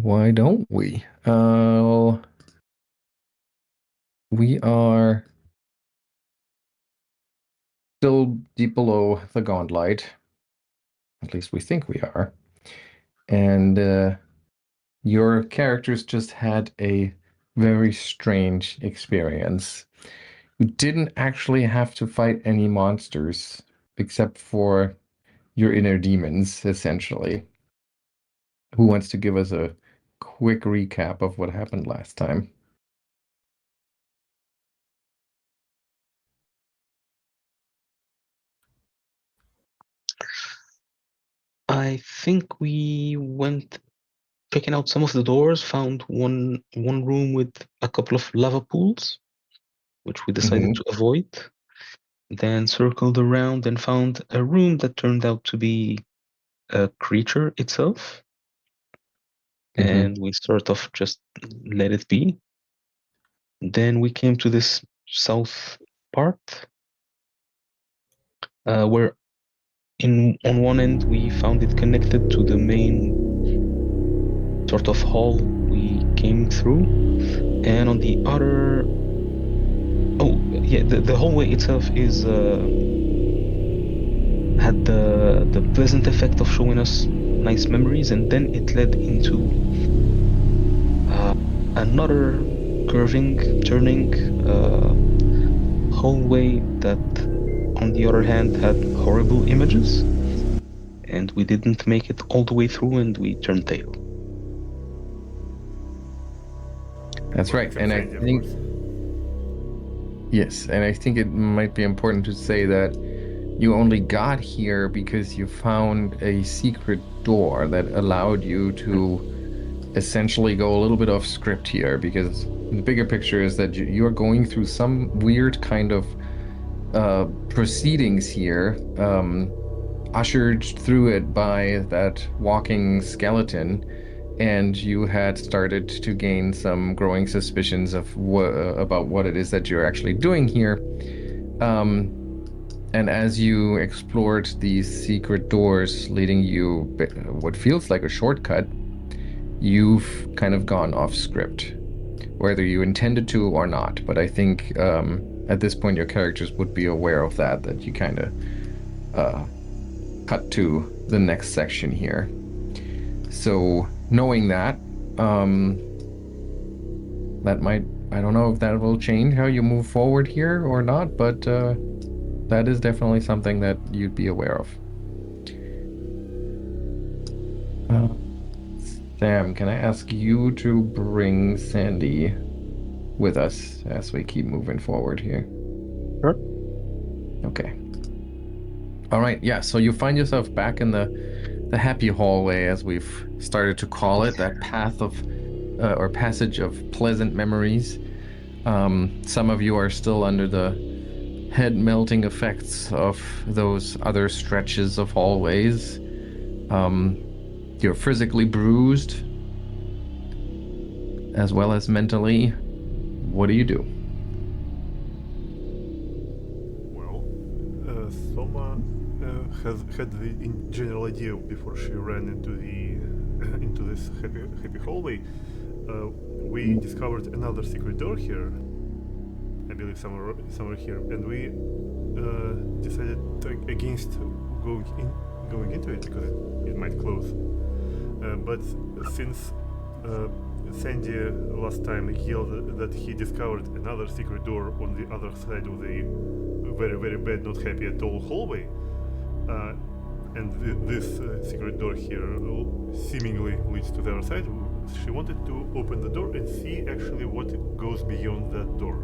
Why don't we? We are still deep below the Gauntlight. At least we think we are. And your characters just had a very strange experience. You didn't actually have to fight any monsters, except for your inner demons, essentially. Who wants to give us a quick recap of what happened last time? I think we went checking out some of the doors, found one room with a couple of lava pools, which we decided to avoid. Then circled around and found a room that turned out to be a creature itself. And we sort of just let it be. Then we came to this south part, where on one end we found it connected to the main sort of hall we came through, and on the other, the hallway itself is had the pleasant effect of showing us nice memories, and then it led into another curving, turning hallway that, on the other hand, had horrible images, and we didn't make it all the way through, and we turned tail. That's right, and I think yes, and I think it might be important to say that you only got here because you found a secret door that allowed you to essentially go a little bit off script here, because the bigger picture is that you're going through some weird kind of proceedings here, ushered through it by that walking skeleton, and you had started to gain some growing suspicions of about what it is that you're actually doing here. And as you explored these secret doors leading you what feels like a shortcut, you've kind of gone off script, whether you intended to or not. But I think at this point your characters would be aware of that you kind of cut to the next section here. So knowing that, that might, I don't know if that will change how you move forward here or not, but that is definitely something that you'd be aware of. Sam, can I ask you to bring Sandy with us as we keep moving forward here? Sure. Okay. All right, yeah, so you find yourself back in the happy hallway, as we've started to call it, that path of or passage of pleasant memories. Some of you are still under the head melting effects of those other stretches of hallways. You're physically bruised as well as mentally. What do you do? Well, Soma had the general idea before she ran into into this happy hallway. We discovered another secret door here. I believe somewhere here, and we decided against going into it because it might close. But since Sandy last time yelled that he discovered another secret door on the other side of the very, very bad, not happy at all hallway, and this secret door here seemingly leads to the other side, she wanted to open the door and see actually what goes beyond that door,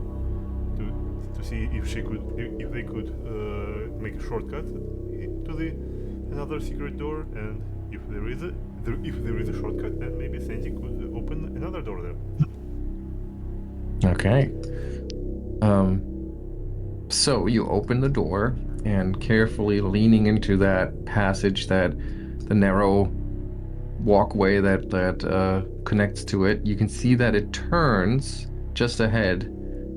to see if they could make a shortcut to the another secret door, and if there is a shortcut, then maybe Sandy could open another door there. Okay. So you open the door, and carefully leaning into that passage, the narrow walkway that connects to it, you can see that it turns just ahead,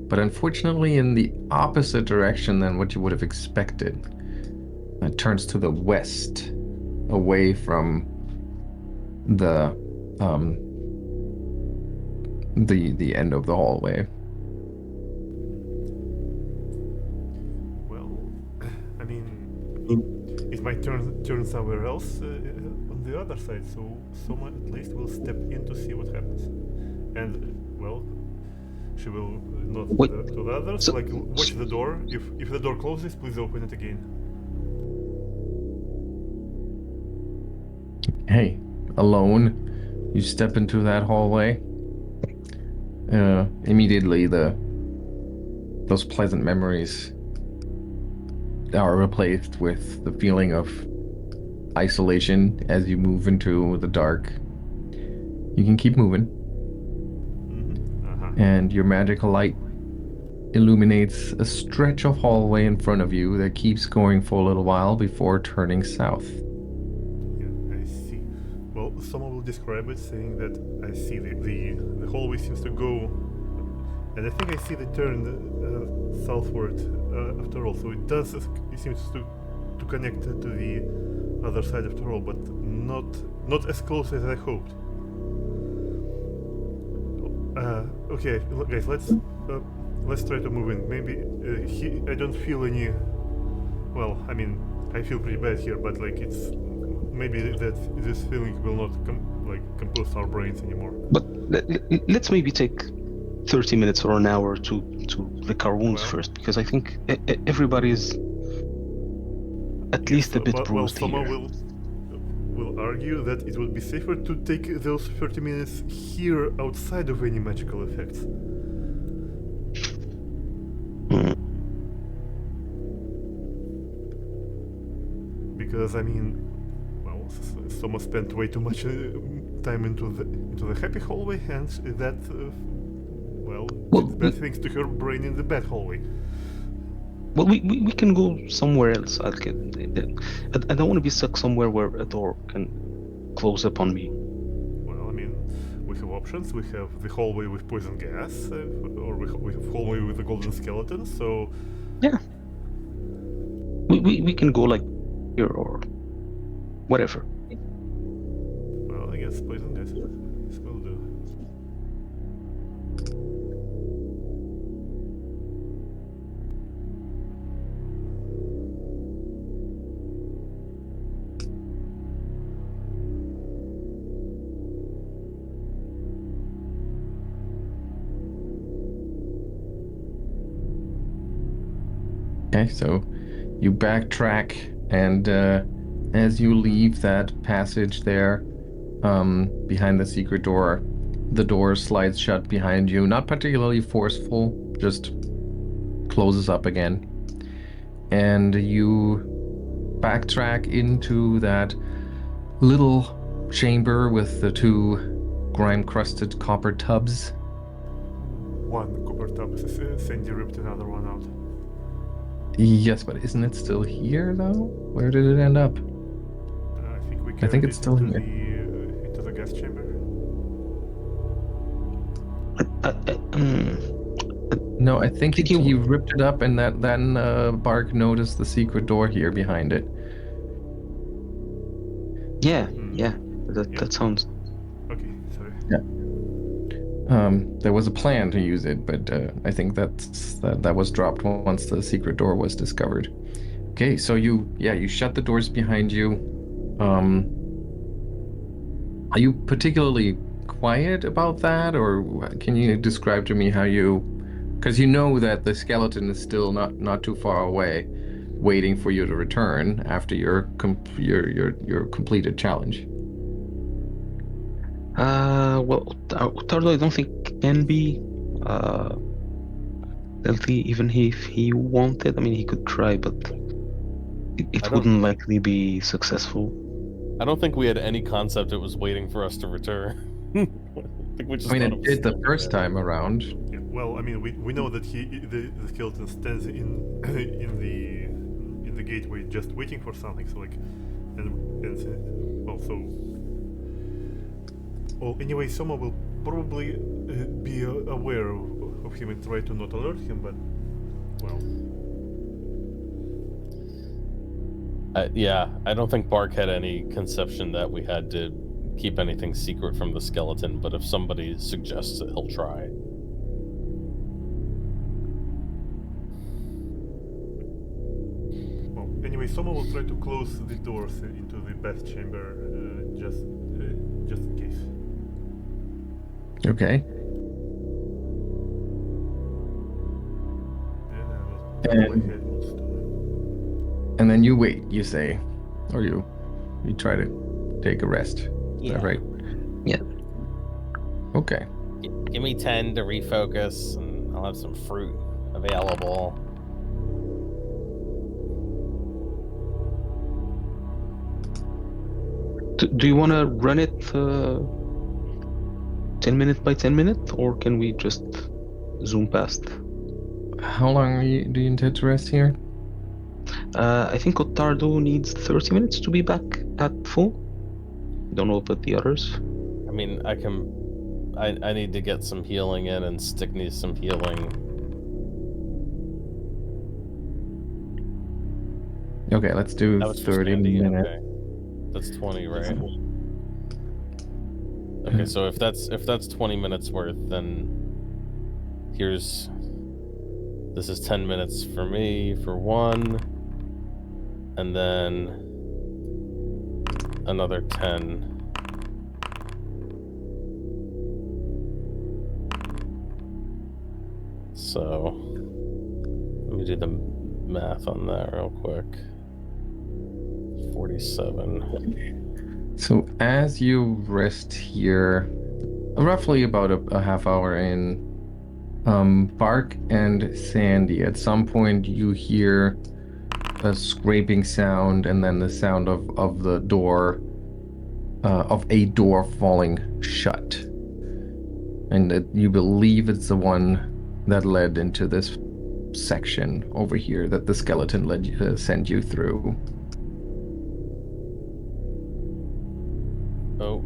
but unfortunately in the opposite direction than what you would have expected. It turns to the west, away from the the end of the hallway. Well, I mean, it might turn somewhere else on the other side, so someone at least will step in to see what happens. And, well, she will nod to the others, like, watch the door. If the door closes, please open it again. Hey, alone, you step into that hallway. Immediately those pleasant memories are replaced with the feeling of isolation as you move into the dark. You can keep moving, and your magical light illuminates a stretch of hallway in front of you that keeps going for a little while before turning south. Yeah, I see. Well, someone will describe it, saying that I see the hallway seems to go, and I think I see the turn southward after all. So it seems to connect to the other side after all, but not as close as I hoped. Okay, guys, let's try to move in. Maybe I don't feel any. Well, I mean, I feel pretty bad here, but like it's maybe that this feeling will not compose our brains anymore. But let's maybe take 30 minutes or an hour to lick our wounds first, because I think everybody's at least a bit bruised here. Someone will argue that it would be safer to take those 30 minutes here outside of any magical effects. Because I mean, well, Soma spent way too much time into the happy hallway, and that did bad things to her brain in the bad hallway. Well, we can go somewhere else. I don't want to be stuck somewhere where a door can close upon me. Well, I mean, we have options. We have the hallway with poison gas, or we have hallway with the golden skeleton. So yeah, we can go like here or whatever. Well, I guess poison gas will do. Okay, so you backtrack, and as you leave that passage there, behind the secret door, the door slides shut behind you. Not particularly forceful, just closes up again. And you backtrack into that little chamber with the two grime-crusted copper tubs. One copper tub. Sandy ripped another one out. Yes, but isn't it still here, though? Where did it end up? I think it's still here. Into the gas chamber. No, I think he ripped it up, and then Bark noticed the secret door here behind it. Yeah. That sounds. Okay, sorry. Yeah. There was a plan to use it, but I think that was dropped once the secret door was discovered. Okay, so you shut the doors behind you. Are you particularly quiet about that, or can you describe to me how you? Because you know that the skeleton is still not too far away, waiting for you to return after your completed challenge. Well, Ottardo, I don't think can be stealthy, even if he wanted. I mean, he could try, but it wouldn't likely be successful. I don't think we had any concept it was waiting for us to return. I think we just it did the first time around. Yeah, well, I mean, we know that the skeleton stands in the gateway just waiting for something. So like, well, anyway, someone will probably be aware of him and try to not alert him, but well. Yeah, I don't think Bark had any conception that we had to keep anything secret from the skeleton, but if somebody suggests it, he'll try. Well, anyway, someone will try to close the doors into the bath chamber, just in case. Okay. And I will go And- ahead and stone. And then you wait, you say, or you try to take a rest. Is that right? Yeah. Okay. Give me 10 to refocus, and I'll have some fruit available. Do you want to run it 10 minute by 10 minute, or can we just zoom past? How long do you intend to rest here? I think Ottardo needs 30 minutes to be back at full. Don't know about the others. I mean, I need to get some healing in, and Stick needs some healing. Okay, let's do That was for 30 Sandy? minutes. Okay. That's 20, right? Okay, so if that's 20 minutes worth, then this is 10 minutes for me for one, and then another 10. So let me do the math on that real quick. 47. So as you rest here, roughly about a half hour in, Bark and Sandy, at some point you hear a scraping sound and then the sound of the door, of a door falling shut. And you believe it's the one that led into this section over here that the skeleton sent you through. Oh.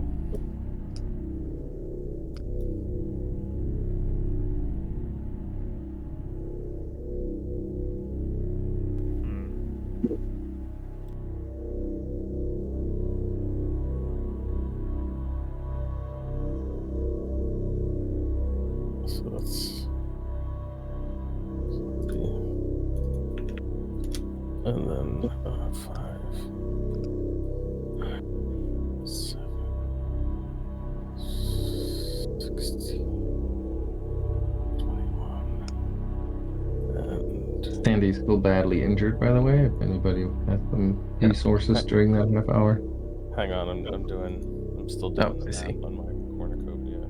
So that's... And then 5, 7, 16, 21, and... Sandy's still badly injured, by the way, if anybody has some resources during that half hour. Hang on, I'm still doing the I see. math on my cornucopia.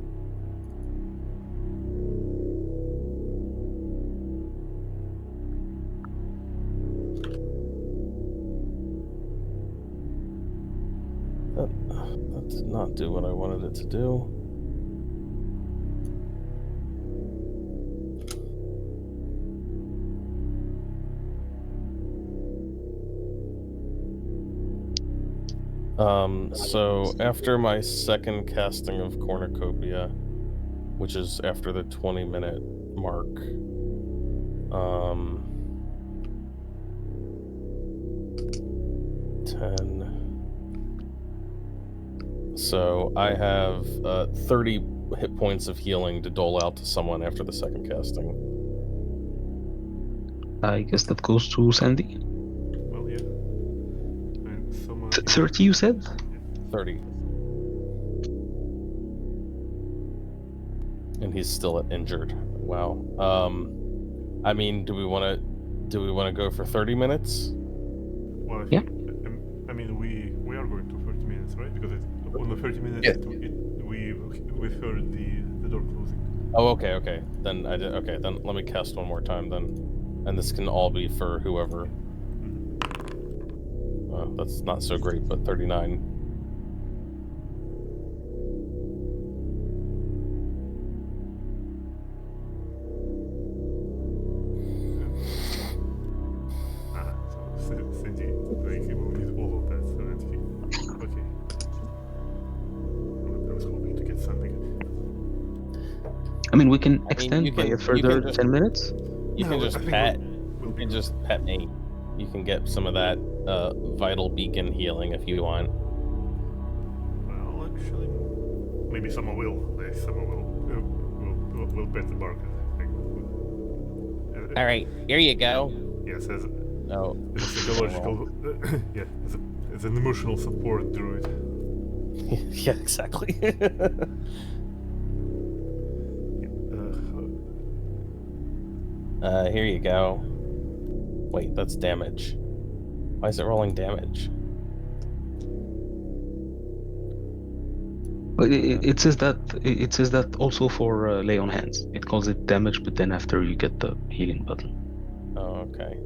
That did not do what I wanted it to do. So after my second casting of cornucopia, which is after the 20-minute mark, 10. So I have 30 hit points of healing to dole out to someone after the second casting. I guess that goes to Sandy. Well, yeah. And someone... 30, you said? 30. And he's still injured. Wow. I mean, do we want to go for 30 minutes? Well, Yeah. I mean, we are going to 30 minutes, right? Because on the 30 minutes, Yeah. we heard the door closing. Oh, okay. Then then let me cast one more time then. And this can all be for whoever. That's not so great, but 39. So Cindy, he will need all of that, so that he... Okay. I was hoping to get something. I mean, we can I mean, extend you by can- a you further can just- 10 minutes. You No, can I just think pat. we'll You be can just pet me. You can get some of that vital beacon healing if you want. Well, Actually, maybe someone will. Someone will bet the Birke. All right, here you go. Yes, as Oh, a psychological, yeah, as an emotional support druid. yeah, exactly. Here you go. Wait, that's damage. Why is it rolling damage? It says that also for lay on hands. It calls it damage, but then after you get the healing button. Oh, okay.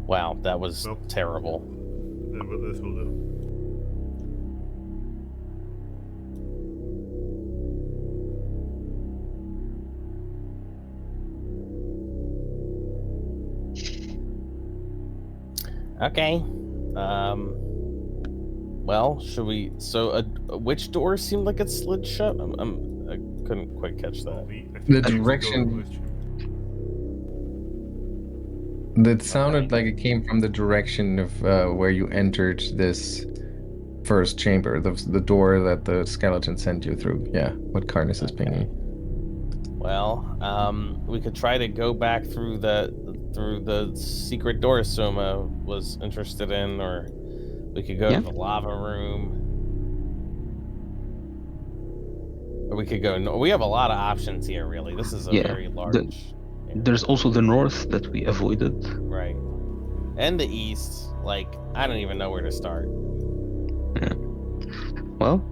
Wow, that was Well, terrible. This will do. Okay. Well, should we? So, which door seemed like it slid shut? I couldn't quite catch that. The direction that sounded like it came from the direction of where you entered this first chamber, the door that the skeleton sent you through. Yeah, what Karnas is pinging. Well, we could try to go back through the secret door Souma was interested in, or we could go to the lava room, or we could go. We have a lot of options here, really. This is a very large. There's also the north that we avoided. Right, and the east. Like, I don't even know where to start. Yeah. Well,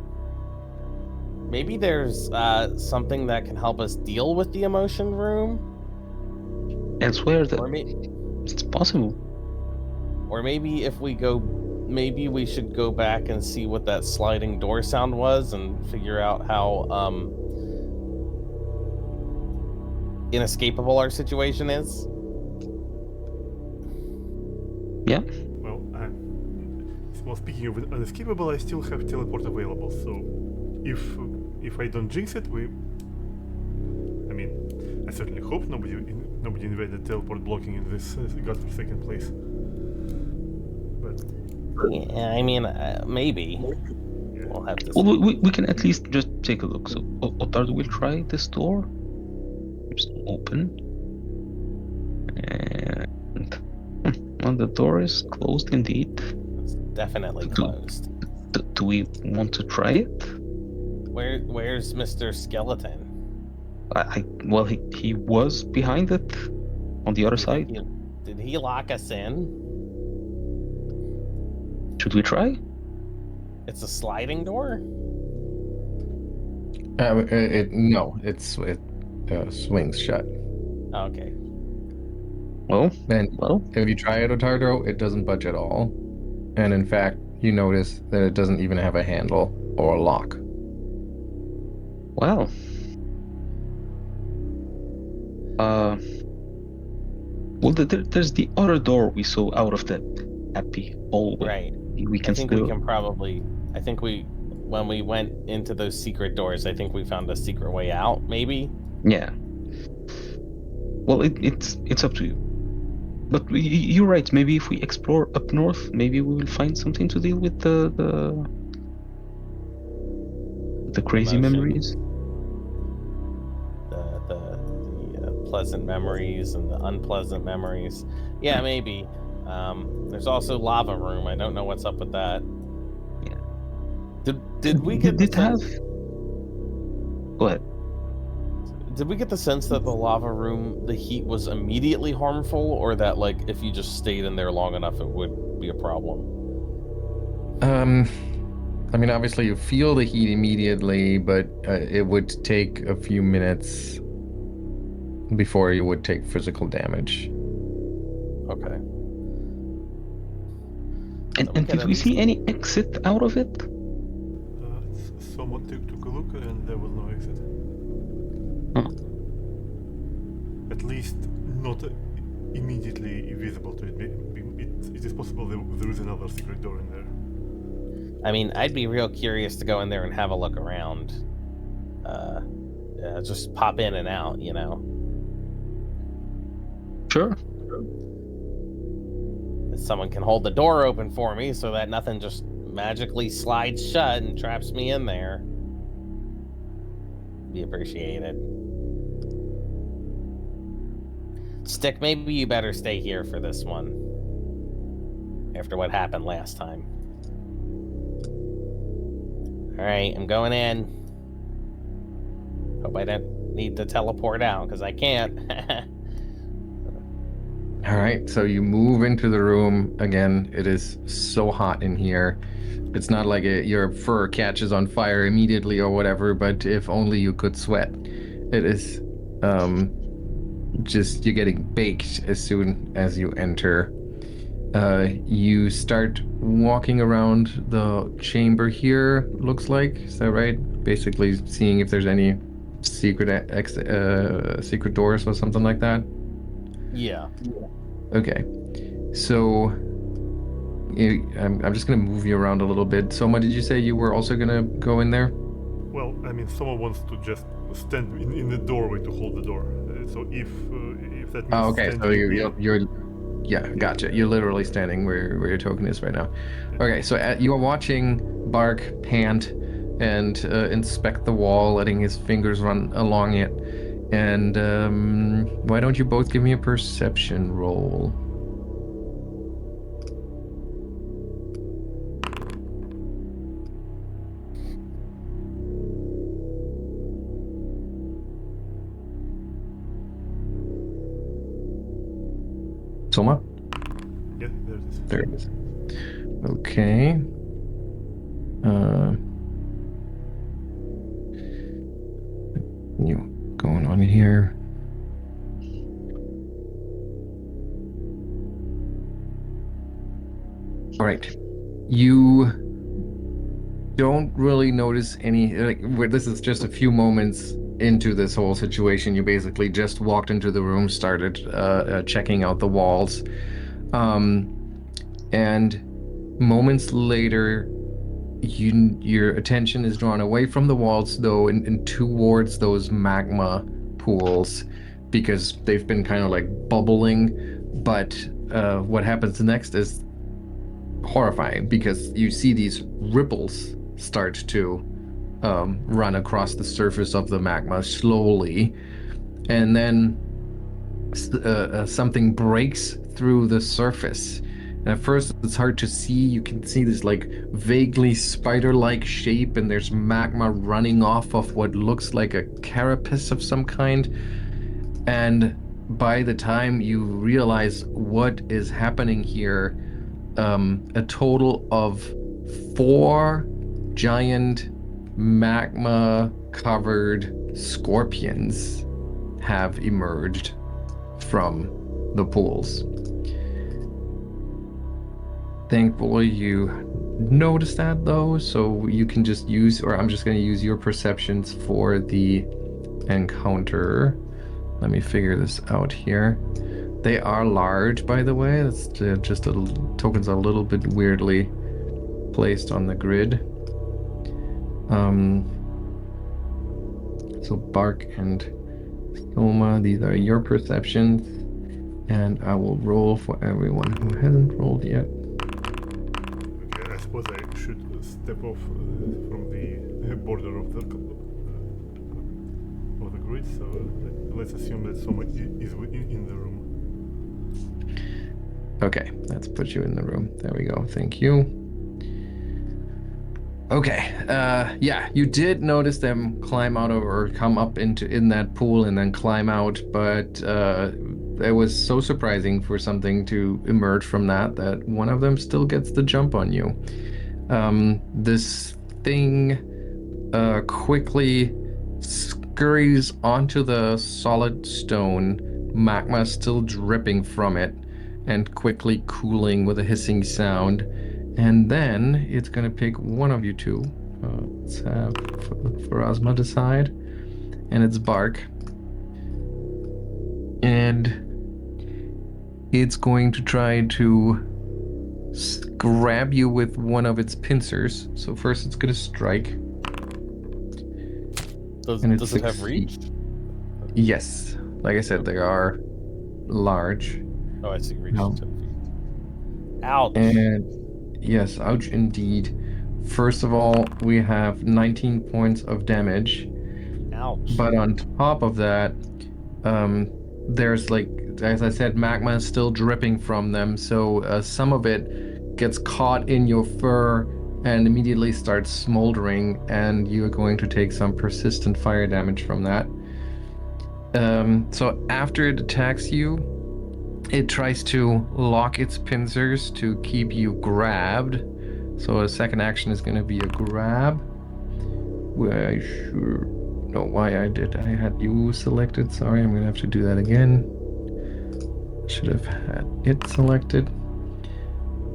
maybe there's something that can help us deal with the emotion room. Elsewhere, it's possible. Or maybe if we go, maybe we should go back and see what that sliding door sound was and figure out how inescapable our situation is. Yeah. Well, speaking of unescapable, I still have teleport available, so if I don't jinx it, I mean, I certainly hope nobody invented teleport blocking in this godforsaken place. But yeah, I mean, maybe we'll have to. Well, we can at least just take a look. So Ottardo will try this door. Just open, and well, the door is closed indeed. It's definitely closed. Do we want to try it? Where's Mr. Skeleton? Well, he was behind it, on the other side. Did he lock us in? Should we try? It's a sliding door? No, it swings shut. Okay. Well, if you try it, Ottardo, it doesn't budge at all. And in fact, you notice that it doesn't even have a handle or a lock. Well, there's the other door we saw out of that happy hallway. Right. We can I think when we went into those secret doors, I think we found a secret way out, maybe? Yeah. Well, it's up to you. But you're right, maybe if we explore up north, maybe we will find something to deal with the crazy memories. The pleasant memories and the unpleasant memories. Yeah, maybe. There's also lava room. I don't know what's up with that. Yeah. Did we get Go ahead. Did we get the sense that the lava room, the heat was immediately harmful, or that, like, if you just stayed in there long enough, it would be a problem? I mean, obviously you feel the heat immediately, but it would take a few minutes before you would take physical damage. Okay. And did we see any exit out of it? Someone took a look and there was no exit. Huh. At least not immediately visible to it. It is possible there is another secret door in there. I mean, I'd be real curious to go in there and have a look around. Just pop in and out, you know? Sure. someone can hold the door open for me so that nothing just magically slides shut and traps me in there, be appreciated. Stick, maybe you better stay here for this one. After what happened last time. Alright, I'm going in. Hope I don't need to teleport out, because I can't. Alright, so you move into the room. Again, it is so hot in here. It's not like your fur catches on fire immediately or whatever, but if only you could sweat. It is just you're getting baked as soon as you enter. You start walking around the chamber here, looks like. Is that right? Basically seeing if there's any secret secret doors or something like that. Yeah. Okay. So I'm just gonna move you around a little bit. Soma, did you say you were also gonna go in there? Well, I mean, someone wants to just stand in the doorway to hold the door. So if that means Oh, okay. So standing you're yeah, gotcha. You're literally standing where your token is right now. Okay, so you are watching Bark pant and inspect the wall, letting his fingers run along it. And why don't you both give me a perception roll? Soma? Yeah, there it is. There it is. Okay. You going on here? All right. You don't really notice any. This is just a few moments into this whole situation. You basically just walked into the room, started checking out the walls, and moments later, your attention is drawn away from the walls, though, and towards those magma pools, because they've been kind of like bubbling. But what happens next is horrifying, because you see these ripples start to run across the surface of the magma slowly, and then something breaks through the surface. And at first it's hard to see. You can see this like vaguely spider-like shape, and there's magma running off of what looks like a carapace of some kind. And by the time you realize what is happening here, a total of 4 giant magma-covered scorpions have emerged from the pools. Thankfully, you noticed that, though, so you can just use, or I'm just going to use your perceptions for the encounter. Let me figure this out here. They are large, by the way. That's just tokens are a little bit weirdly placed on the grid. So Bark and Soma, these are your perceptions, and I will roll for everyone who hasn't rolled yet. Okay, I suppose I should step off from the border of the grid. So let's assume that someone is in the room. Okay, let's put you in the room. There we go. Thank you. Okay, yeah, you did notice them climb out of, or come up in that pool and then climb out, but it was so surprising for something to emerge from that one of them still gets the jump on you. This thing quickly scurries onto the solid stone, magma still dripping from it, and quickly cooling with a hissing sound. And then it's going to pick one of you two. Let's have Pharasma decide. And it's Bark. And it's going to try to grab you with one of its pincers. So first it's going to strike. Does it have reach? Yes. Like I said, they are large. Oh, I see. Reach 10 feet. Ouch. And yes, ouch indeed. First of all, we have 19 points of damage, Ouch. but on top of that, um, there's like, as I said, magma is still dripping from them, so some of it gets caught in your fur and immediately starts smoldering, and you're going to take some persistent fire damage from that. So after it attacks you, it tries to lock its pincers to keep you grabbed. So a second action is going to be a grab. Where I sure know why I did. I had you selected. Sorry, I'm going to have to do that again. Should have had it selected.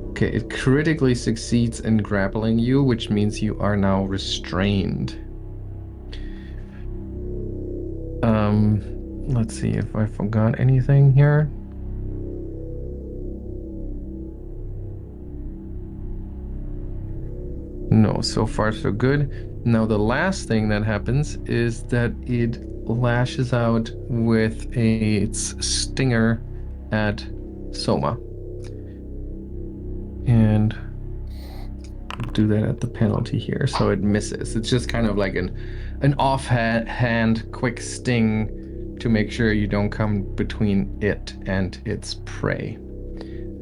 Okay, it critically succeeds in grappling you, which means you are now restrained. Let's see if I forgot anything here. No, so far so good. Now the last thing that happens is that it lashes out with its stinger at Souma. And do that at the penalty here, so it misses. It's just kind of like an offhand quick sting to make sure you don't come between it and its prey.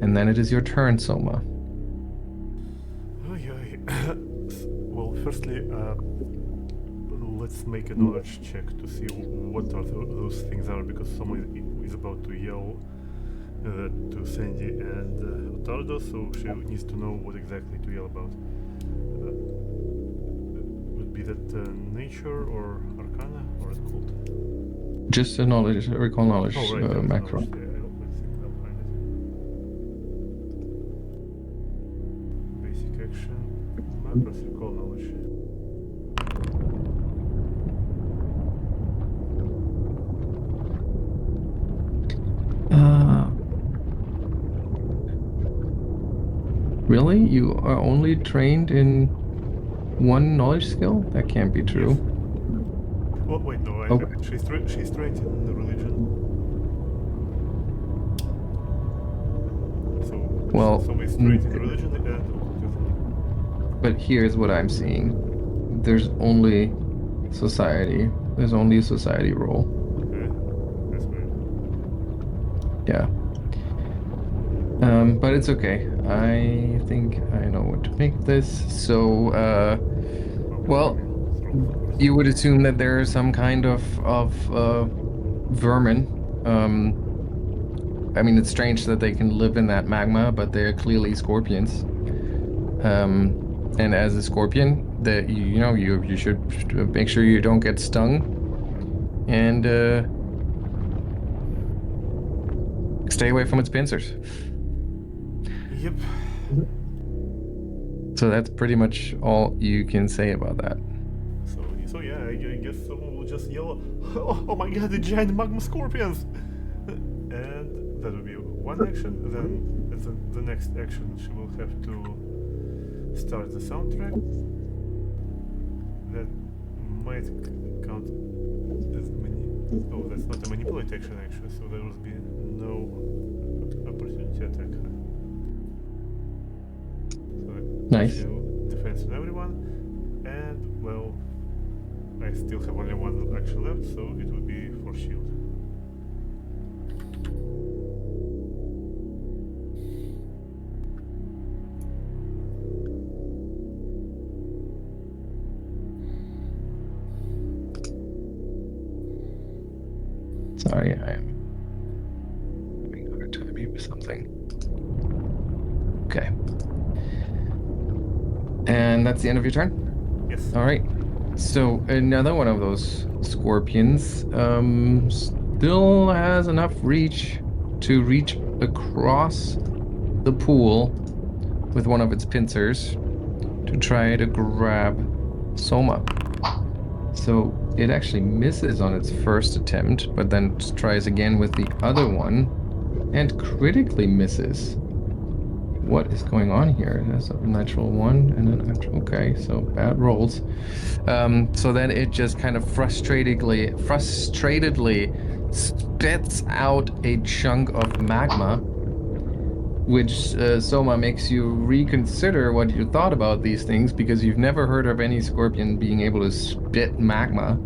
And then it is your turn, Souma. Well, firstly, let's make a knowledge check to see what are those things are, because someone is about to yell to Sandy and Ottardo, so she needs to know what exactly to yell about. Would be that nature or arcana or occult? Just a knowledge, recall knowledge macro. Knowledge. Yeah, let's see, I'll find it. Basic action, macros, recall knowledge. Really? You are only trained in one knowledge skill? That can't be true. Yes. Well, wait, no, Okay. she's trained in the religion. So, Well, somebody's trained in religion and occultism. But here's what I'm seeing. There's only society. There's only a society role. Okay, that's weird. Yeah. But it's okay. I think I know what to make of this. So, well, you would assume that there are some kind of vermin. I mean, it's strange that they can live in that magma, but they're clearly scorpions. And as a scorpion, that you should make sure you don't get stung, and stay away from its pincers. Yep. So that's pretty much all you can say about that. So yeah, I guess someone will just yell, oh my god, the giant magma scorpions! And that will be one action. Then the next action, she will have to start the soundtrack. That might count as oh, that's not a manipulate action actually, so there will be no opportunity attack. So Nice. Defense on everyone, and well, I still have only one action left, so it will be for shield. Sorry, I am having a hard time here with something. Okay. And that's the end of your turn? Yes. All right. So another one of those scorpions still has enough reach to reach across the pool with one of its pincers to try to grab Souma. So it actually misses on its first attempt, but then tries again with the other one and critically misses. What is going on here? There's a natural one and a natural. Okay, so bad rolls. So then it just kind of frustratedly spits out a chunk of magma, which Soma makes you reconsider what you thought about these things because you've never heard of any scorpion being able to spit magma.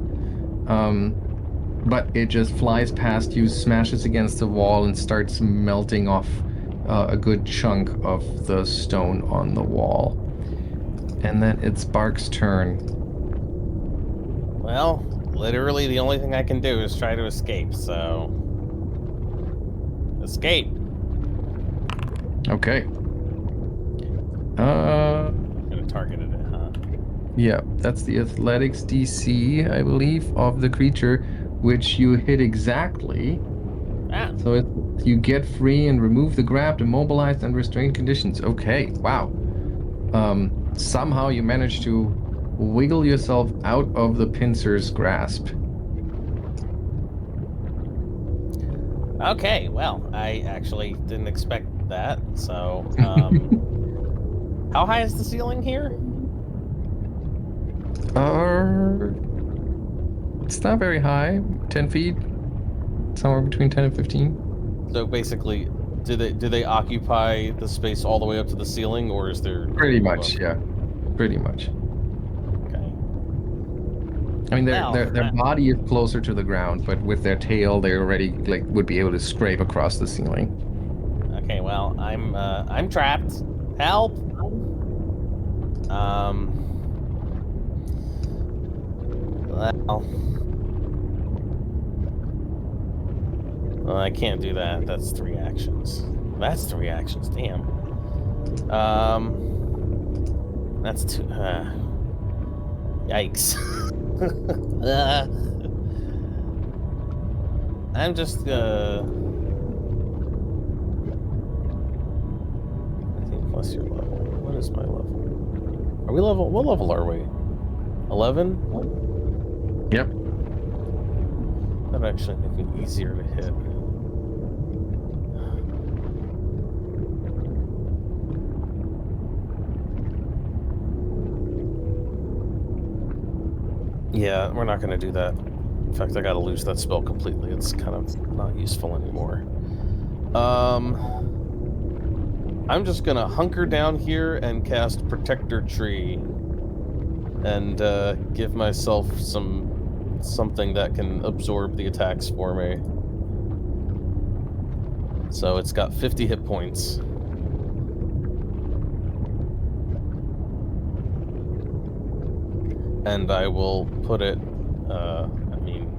But it just flies past you, smashes against the wall, and starts melting off a good chunk of the stone on the wall. And then it's Bark's turn. Well, literally the only thing I can do is try to escape, so... Escape! Okay. I'm gonna target it, huh? Yeah, that's the athletics DC, I believe, of the creature, which you hit exactly. Ah! So you get free and remove the grabbed, immobilized, and restrained conditions. Okay, wow. Somehow you manage to wiggle yourself out of the pincer's grasp. Okay, well, I actually didn't expect that, so, how high is the ceiling here? It's not very high. 10 feet. Somewhere between 10 and 15. So basically, do they occupy the space all the way up to the ceiling, or is there... Pretty much, yeah. Pretty much. Okay. I mean, Well, their body is closer to the ground, but with their tail, they already like would be able to scrape across the ceiling. Okay, well, I'm trapped. Help! Well, I can't do that. That's 3 actions. That's 3 actions. Damn. That's 2. Yikes. I'm just 19 plus your level. What is my level? Are we level? What level are we? 11? Yep. That would actually make it easier to hit. Yeah, we're not going to do that. In fact, I got to lose that spell completely. It's kind of not useful anymore. I'm just going to hunker down here and cast Protector Tree and give myself something that can absorb the attacks for me. So it's got 50 hit points. And I will put it, I mean,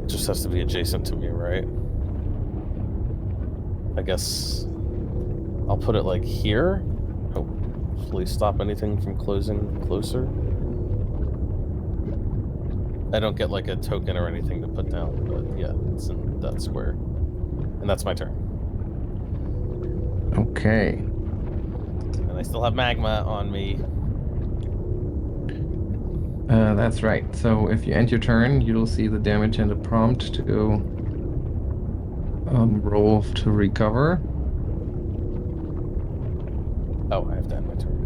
it just has to be adjacent to me, right? I guess I'll put it like here. Hopefully stop anything from closing closer. I don't get like a token or anything to put down, but yeah, it's in that square. And that's my turn. Okay. And I still have magma on me. That's right. So if you end your turn, you'll see the damage and the prompt to roll to recover. Oh, I have to end my turn.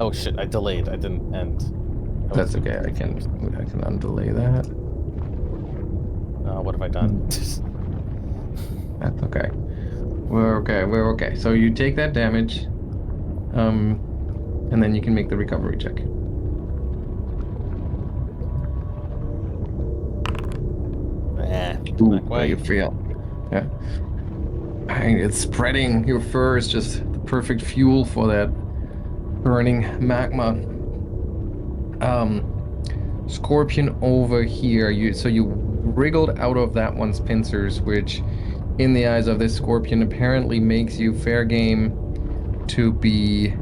Oh shit, I delayed. I didn't end. That's okay. I can undelay that. What have I done? That's okay. We're okay. So you take that damage, and then you can make the recovery check. Ooh, not quite. how you feel? Yeah. And it's spreading. Your fur is just the perfect fuel for that burning magma. Scorpion over here. So you wriggled out of that one's pincers, which in the eyes of this scorpion apparently makes you fair game to be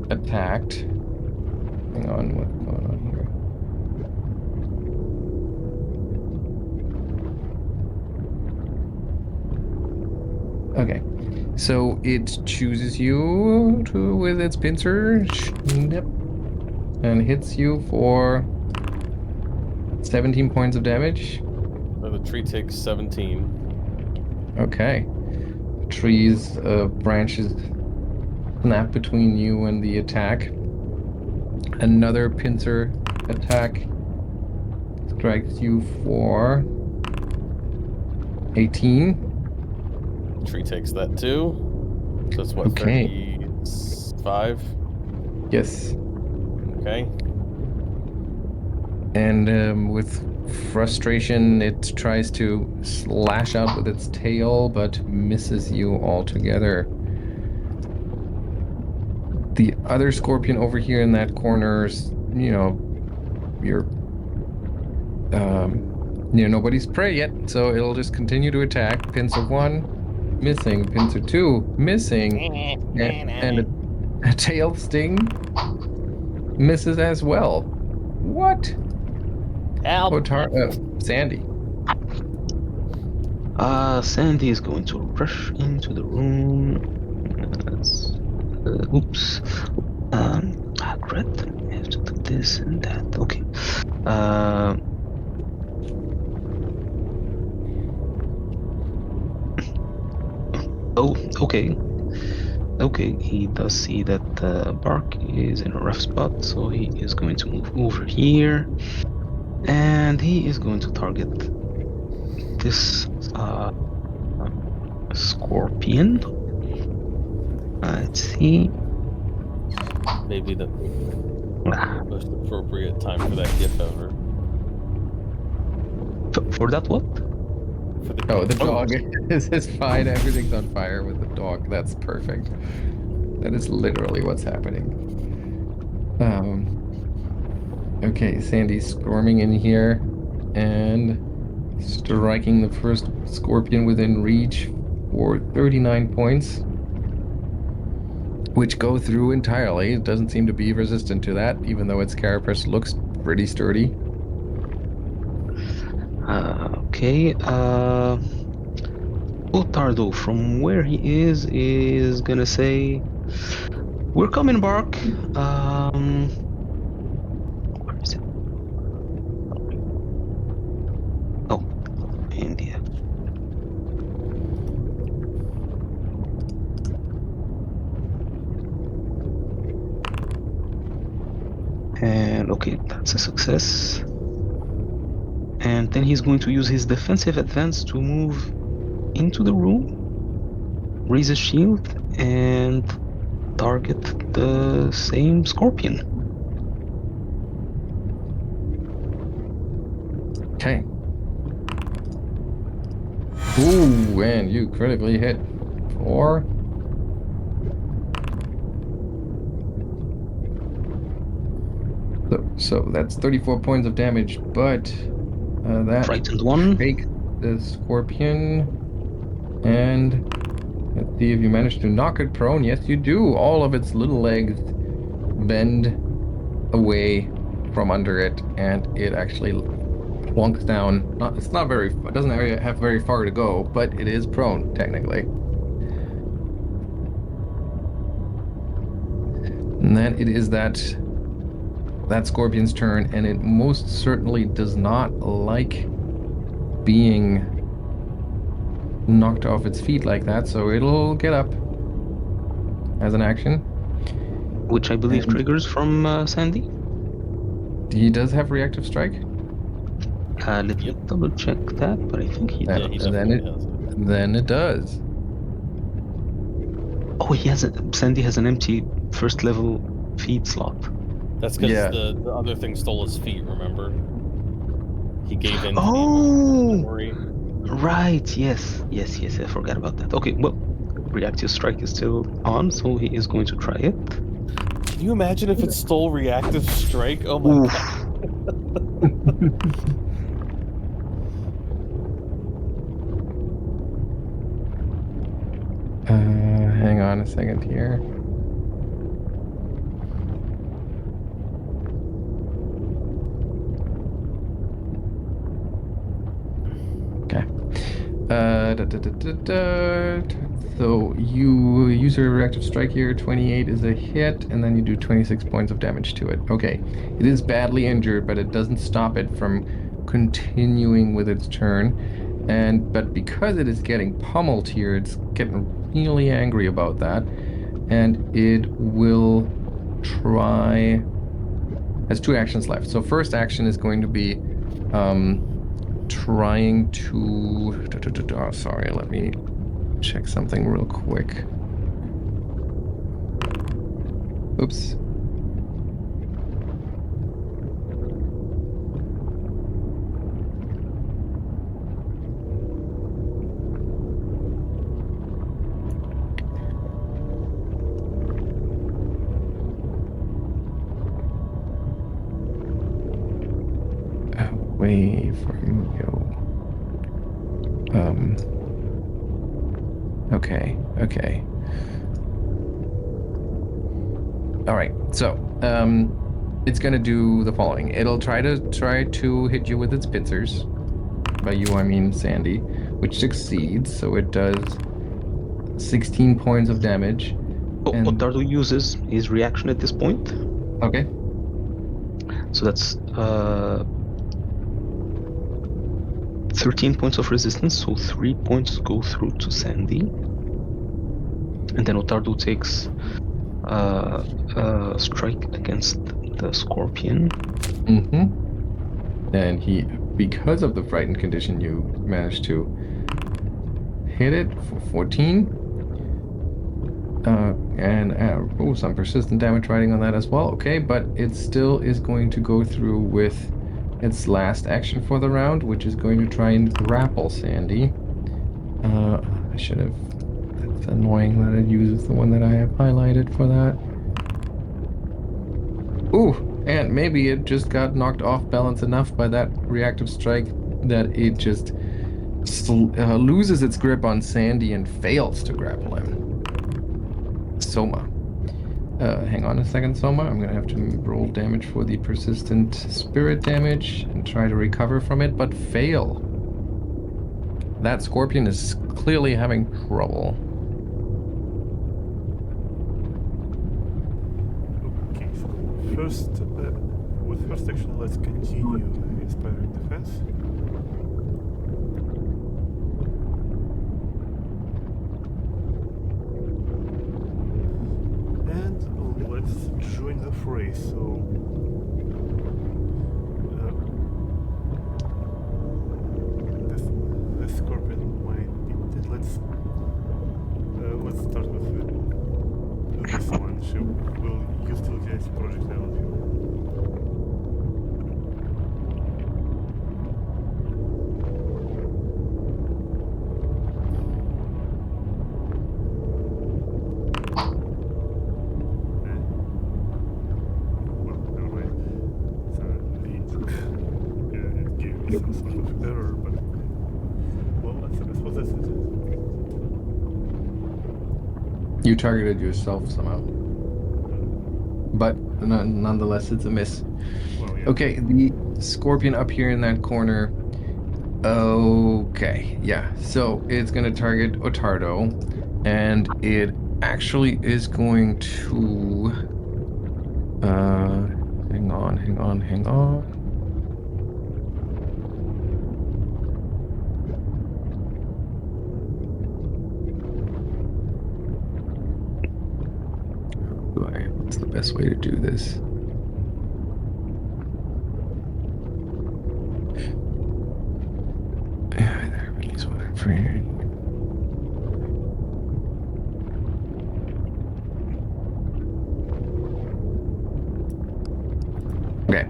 attacked. Hang on, what's going on here? Okay, so it chooses you with its pincer, snip, and hits you for 17 points of damage. So the tree takes 17. Okay. Trees, branches snap between you and the attack. Another pincer attack strikes you for 18. Tree takes that too. So it's what, Okay. 35? Yes. Okay. And with frustration, it tries to slash out with its tail, but misses you altogether. The other scorpion over here in that corner, you're near nobody's prey yet, so it'll just continue to attack. Pincer 1, missing. Pincer 2, missing. And a tail sting misses as well. What? Help! Sandy. Sandy is going to rush into the room. Oops. Crap. I have to do this and that. Okay. Oh, okay. Okay, he does see that Birke is in a rough spot, so he is going to move over here. And he is going to target this scorpion. Let's see. Maybe the most appropriate time for that gift over. For that what? Oh, the dog is fine. Everything's on fire with the dog. That's perfect. That is literally what's happening. Okay, Sandy's storming in here and striking the first scorpion within reach for 39 points, which go through entirely. It doesn't seem to be resistant to that, even though its carapace looks pretty sturdy. Okay. Ottardo, from where he is gonna say, "We're coming, Birke." Where is it? Oh, India. And okay, that's a success. And then he's going to use his defensive advance to move into the room, raise his shield, and target the same scorpion. Okay. Ooh, and you critically hit 4. So that's 34 points of damage, but that Frightened one. shakes the scorpion. And let's see if you manage to knock it prone. Yes, you do. All of its little legs bend away from under it, and it actually plunks down. It doesn't have very far to go, but it is prone, technically. And then it is that scorpion's turn, and it most certainly does not like being knocked off its feet like that, so it'll get up as an action. Which I believe triggers from Sandy. He does have reactive strike. Let me double check that, but I think he does. Then it does. Oh, Sandy has an empty first level feed slot. That's because the other thing stole his feet, remember? He gave in to Oh! the memory. Right, yes, I forgot about that. Okay, well, reactive strike is still on, so he is going to try it. Can you imagine if it stole reactive strike? Oh my god. Hang on a second here. Okay. So you use your reactive strike here. 28 is a hit, and then you do 26 points of damage to it. Okay. It is badly injured, but it doesn't stop it from continuing with its turn. But because it is getting pummeled here, it's getting really angry about that. And it will try... has 2 actions left. So first action is going to be trying to... Oh, sorry, let me check something real quick. Oops. Away from you. Okay. All right. So, it's gonna do the following. It'll try to hit you with its pincers. By you, I mean Sandy, which succeeds. So it does 16 points of damage. So And Ottardo uses his reaction at this point. okay. So that's 13 points of resistance, so 3 points go through to Sandy. And then Ottardo takes strike against the scorpion. And he, because of the frightened condition, you managed to hit it for 14. And some persistent damage riding on that as well. Okay, but it still is going to go through with its last action for the round, which is going to try and grapple Sandy. I should have... That's annoying that it uses the one that I have highlighted for that. Ooh, and maybe it just got knocked off balance enough by that reactive strike that it just loses its grip on Sandy and fails to grapple him. Soma. Hang on a second, Soma. I'm gonna have to roll damage for the persistent spirit damage and try to recover from it, but fail. That scorpion is clearly having trouble. Okay, so with first action, let's continue Inspiring Defense. And let's join the fray, so... the scorpion might be dead. Let's start with this one. She will use telekinetic projectile on you. Well, never mind. So it gave me some sort of error, but well, I suppose that's it. You targeted yourself somehow. But nonetheless, it's a miss. Well, yeah. Okay, the scorpion up here in that corner. Okay, yeah. So it's going to target Ottardo. And it actually is going to... hang on. What's the best way to do this? There, release what I'm free. Okay.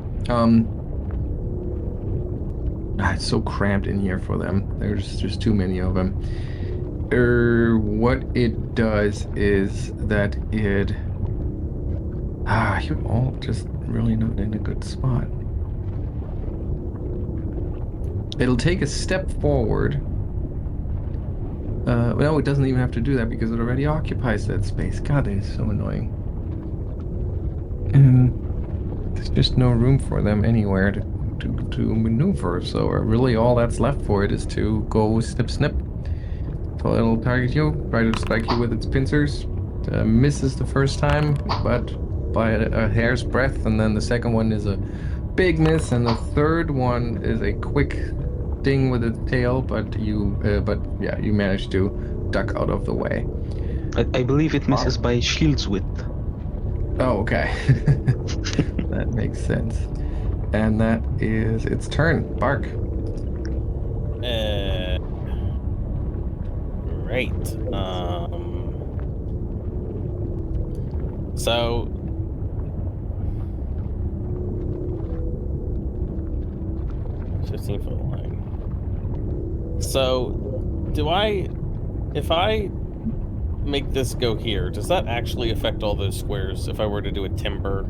It's so cramped in here for them. There's just too many of them. What it does is that it... you're all just really not in a good spot. It'll take a step forward. No, it doesn't even have to do that because it already occupies that space. God, that is so annoying. There's just no room for them anywhere to maneuver, so really all that's left for it is to go snip. So it'll target you, try to strike you with its pincers. Misses the first time, but by a hair's breadth, and then the second one is a big miss, and the third one is a quick ding with its tail, but you managed to duck out of the way. I believe it misses by shield's width. Oh, okay. That makes sense. And that is its turn. Bark. right. So 15-foot line. So, if I make this go here, does that actually affect all those squares if I were to do a timber?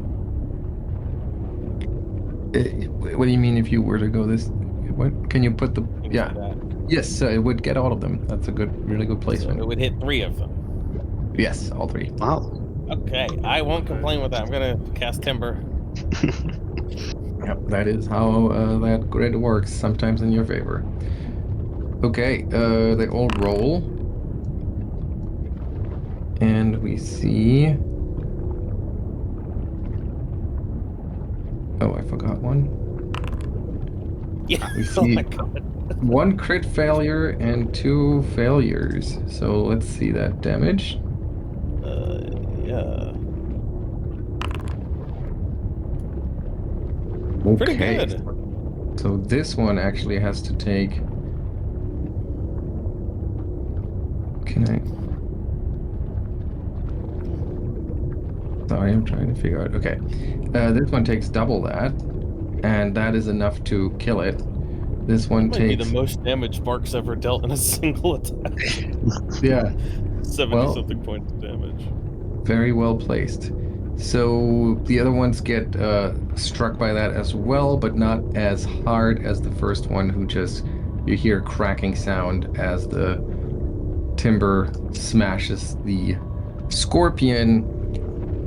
What do you mean if you were to go this? What can you put the? Yeah. Yes, it would get all of them. That's a really good placement. So it would hit 3 of them. Yes, all 3. Wow. Okay, I won't complain with that. I'm gonna cast timber. Yep, that is how that grid works. Sometimes in your favor. Okay, they all roll, and we see. Oh, I forgot one. Yeah. We Oh see my god. 1 crit failure and 2 failures. So let's see that damage. Yeah. Okay. Pretty good. So this one actually has to take. Can I? Sorry, I'm trying to figure out. Okay. This one takes double that, and that is enough to kill it. This one That might be takes. the most damage Bark's ever dealt in a single attack. Yeah. 70-something points of damage. Very well placed. So the other ones get struck by that as well, but not as hard as the first one, who just, you hear cracking sound as the timber smashes the scorpion.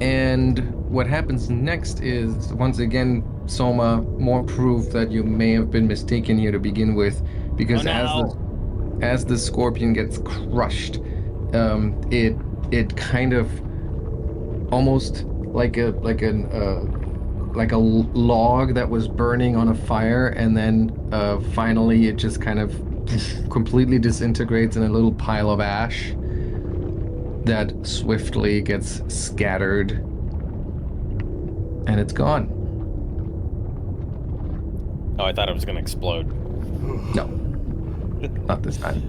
And what happens next is, once again, Soma, more proof that you may have been mistaken here to begin with, because as the scorpion gets crushed, it kind of almost like a log that was burning on a fire, and then finally it just kind of completely disintegrates in a little pile of ash that swiftly gets scattered, and it's gone. Oh, I thought it was gonna explode. No, not this time.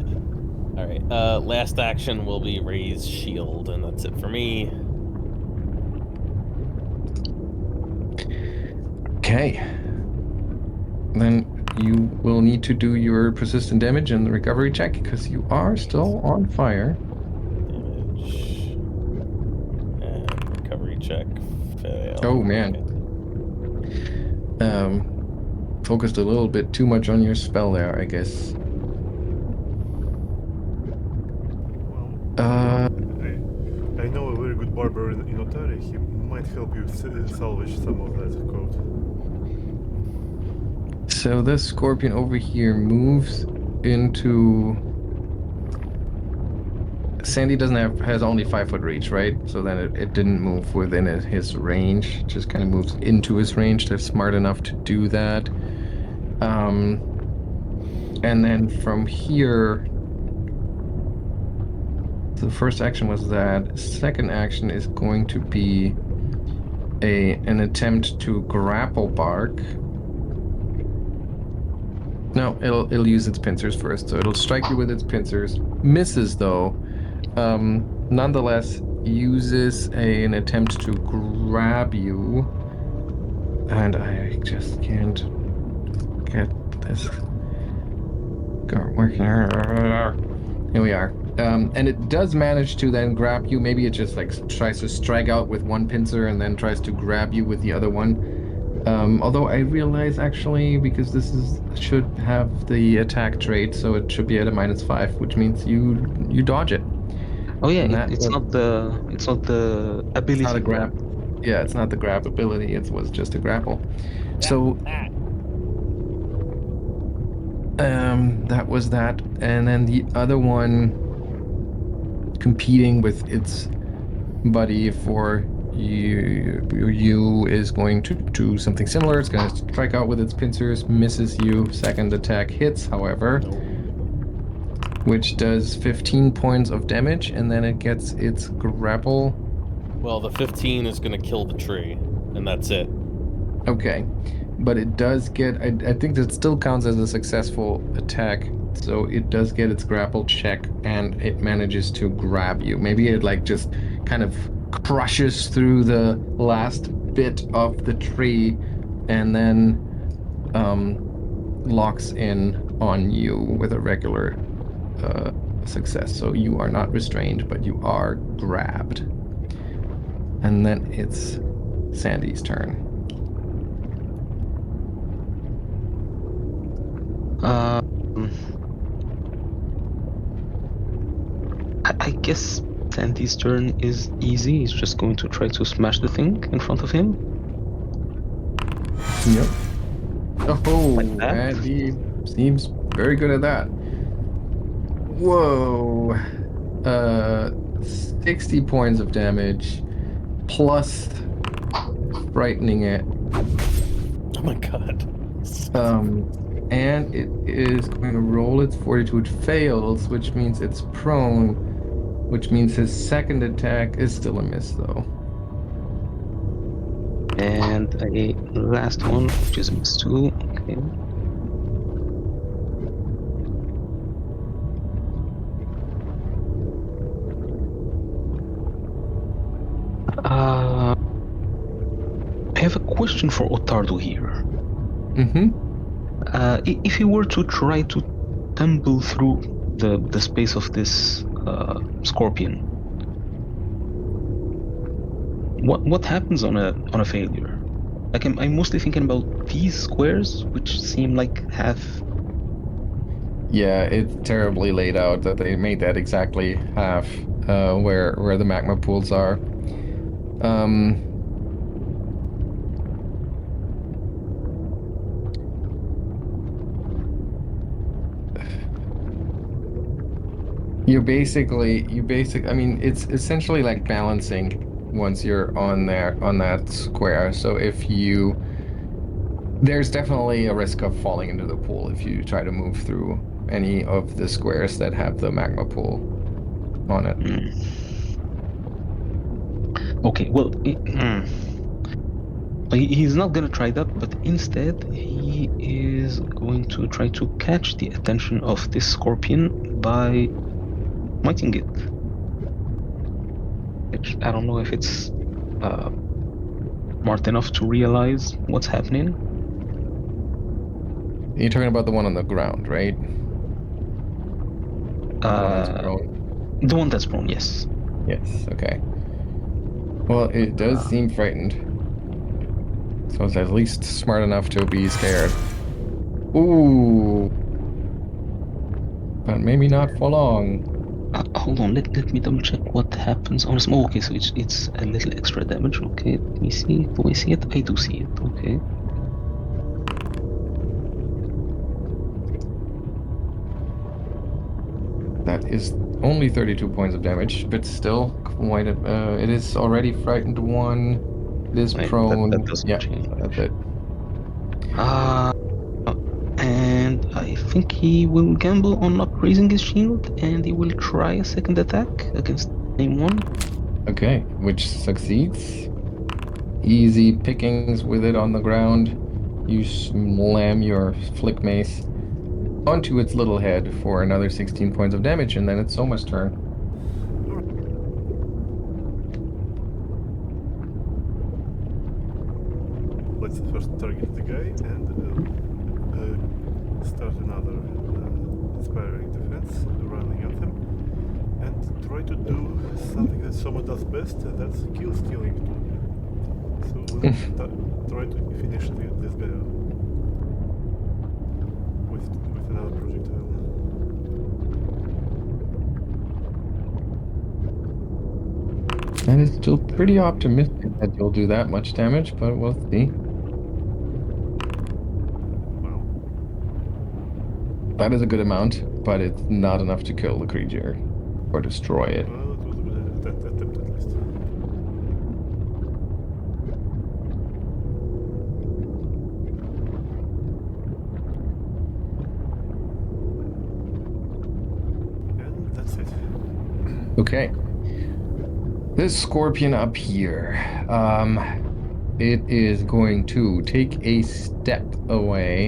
All right. Last action will be raise shield, and that's it for me. Okay. Then you will need to do your persistent damage and the recovery check, because you are still on fire. Damage and recovery check fail. Oh man. Okay. Focused a little bit too much on your spell there, I guess. Well, I know a very good barbarian in Ottardo. He might help you salvage some of that code. So this scorpion over here moves into. Sandy has only 5-foot reach, right? So then it didn't move within his range. It just kind of moves into his range. They're smart enough to do that. And then from here, the first action was that. Second action is going to be an attempt to grapple Bark. No, it'll use its pincers first. So it'll strike you with its pincers. Misses though. Nonetheless, uses an attempt to grab you, and I just can't get this working. Here we are. And it does manage to then grab you. Maybe it just like tries to strike out with one pincer and then tries to grab you with the other one. Although I realize actually, because this should have the attack trait, so it should be at a -5, which means you dodge it. Oh yeah, it's not the ability. It's not a grab. Yeah, it's not the grab ability. It was just a grapple. So that was that, and then the other one competing with its buddy for you is going to do something similar. It's going to strike out with its pincers, misses you. Second attack hits, however, which does 15 points of damage, and then it gets its grapple. Well, the 15 is going to kill the tree, and that's it. Okay, but it does get. I think that still counts as a successful attack so it does get its grapple check and it manages to grab you. Maybe it like just kind of crushes through the last bit of the tree and then locks in on you with a regular success. So you are not restrained, but you are grabbed. And then it's Sandy's turn. I guess Sandy's turn is easy. He's just going to try to smash the thing in front of him. Yep. Oh, Like that? and he seems very good at that. Whoa. 60 points of damage plus frightening it. Oh my god. And it is going to roll its fortitude fails, which means it's prone, which means his second attack is still a miss, though. And a last one, which is a miss too. Okay. I have a question for Ottardo here. If he were to try to tumble through the space of this scorpion, what happens on a failure? Like I'm mostly thinking about these squares, which seem like half. Yeah, it's terribly laid out that they made that exactly half where the magma pools are. You basically, I mean, it's essentially like balancing once you're on that square. So there's definitely a risk of falling into the pool if you try to move through any of the squares that have the magma pool on it. Okay, well, he's not gonna try that, but instead he is going to try to catch the attention of this scorpion by miting it. Which I don't know if it's smart enough to realize what's happening. You're talking about the one on the ground, right? The one that's prone, yes. Yes, okay. Well, it does seem frightened. So it's at least smart enough to be scared. Ooh. But maybe not for long. Hold on, let me double check what happens on a small. Okay, so it's a little extra damage. Okay, let me see. Do I see it? I do see it. Okay. That is only 32 points of damage, but still quite it is already frightened one. It is prone. That doesn't yeah, change much. that's it. And I think he will gamble on not raising his shield, and he will try a second attack against the same one. Okay, which succeeds. Easy pickings with it on the ground. You slam your flick mace onto its little head for another 16 points of damage, and then it's Souma's turn. Let's first target the guy and start another inspiring defense, running at him, and try to do something that Souma does best, and that's kill stealing. So we'll try to finish this guy off with another projectile. That is still pretty optimistic that you'll do that much damage, but we'll see. Well, that is a good amount, but it's not enough to kill the creature or destroy it. well, it was a good attempt at least. And that's it. Okay. This scorpion up here, it is going to take a step away,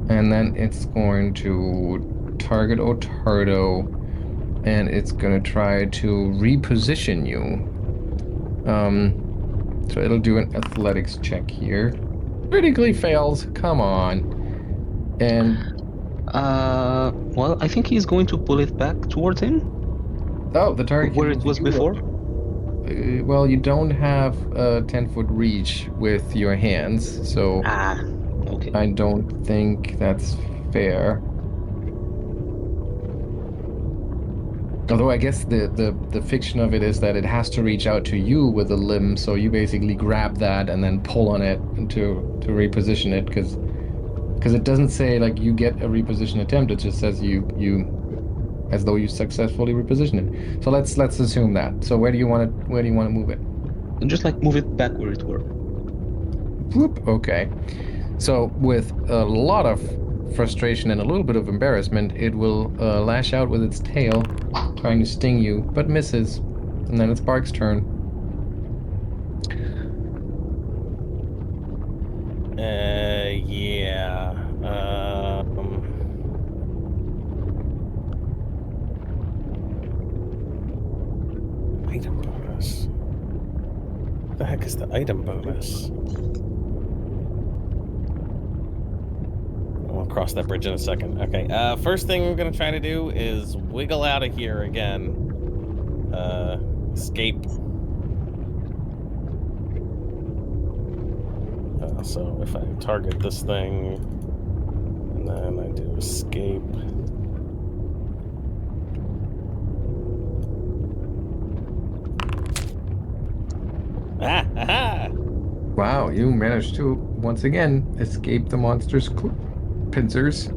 and then it's going to target Ottardo, and it's gonna try to reposition you. So it'll do an athletics check here. Critically fails. Come on. And Well, I think he's going to pull it back towards him, oh, the target can where it move was you before. Well, you don't have a 10-foot reach with your hands, so Ah, okay. I don't think that's fair. Although I guess the fiction of it is that it has to reach out to you with a limb, so you basically grab that and then pull on it to reposition it, because it doesn't say like you get a reposition attempt. It just says you as though you successfully reposition it. So let's assume that. So where do you want to move it? And just like move it back where it were. Whoop. Okay. So with a lot of frustration and a little bit of embarrassment, it will lash out with its tail, trying to sting you, but misses. And then it's Bark's turn. Yeah. Item bonus. What the heck is the item bonus? I'll cross that bridge in a second. Okay. First thing I'm gonna try to do is wiggle out of here again. Escape. So if I target this thing, and then I do escape. Ah! Aha! Wow, you managed to once again escape the monster's pincers. All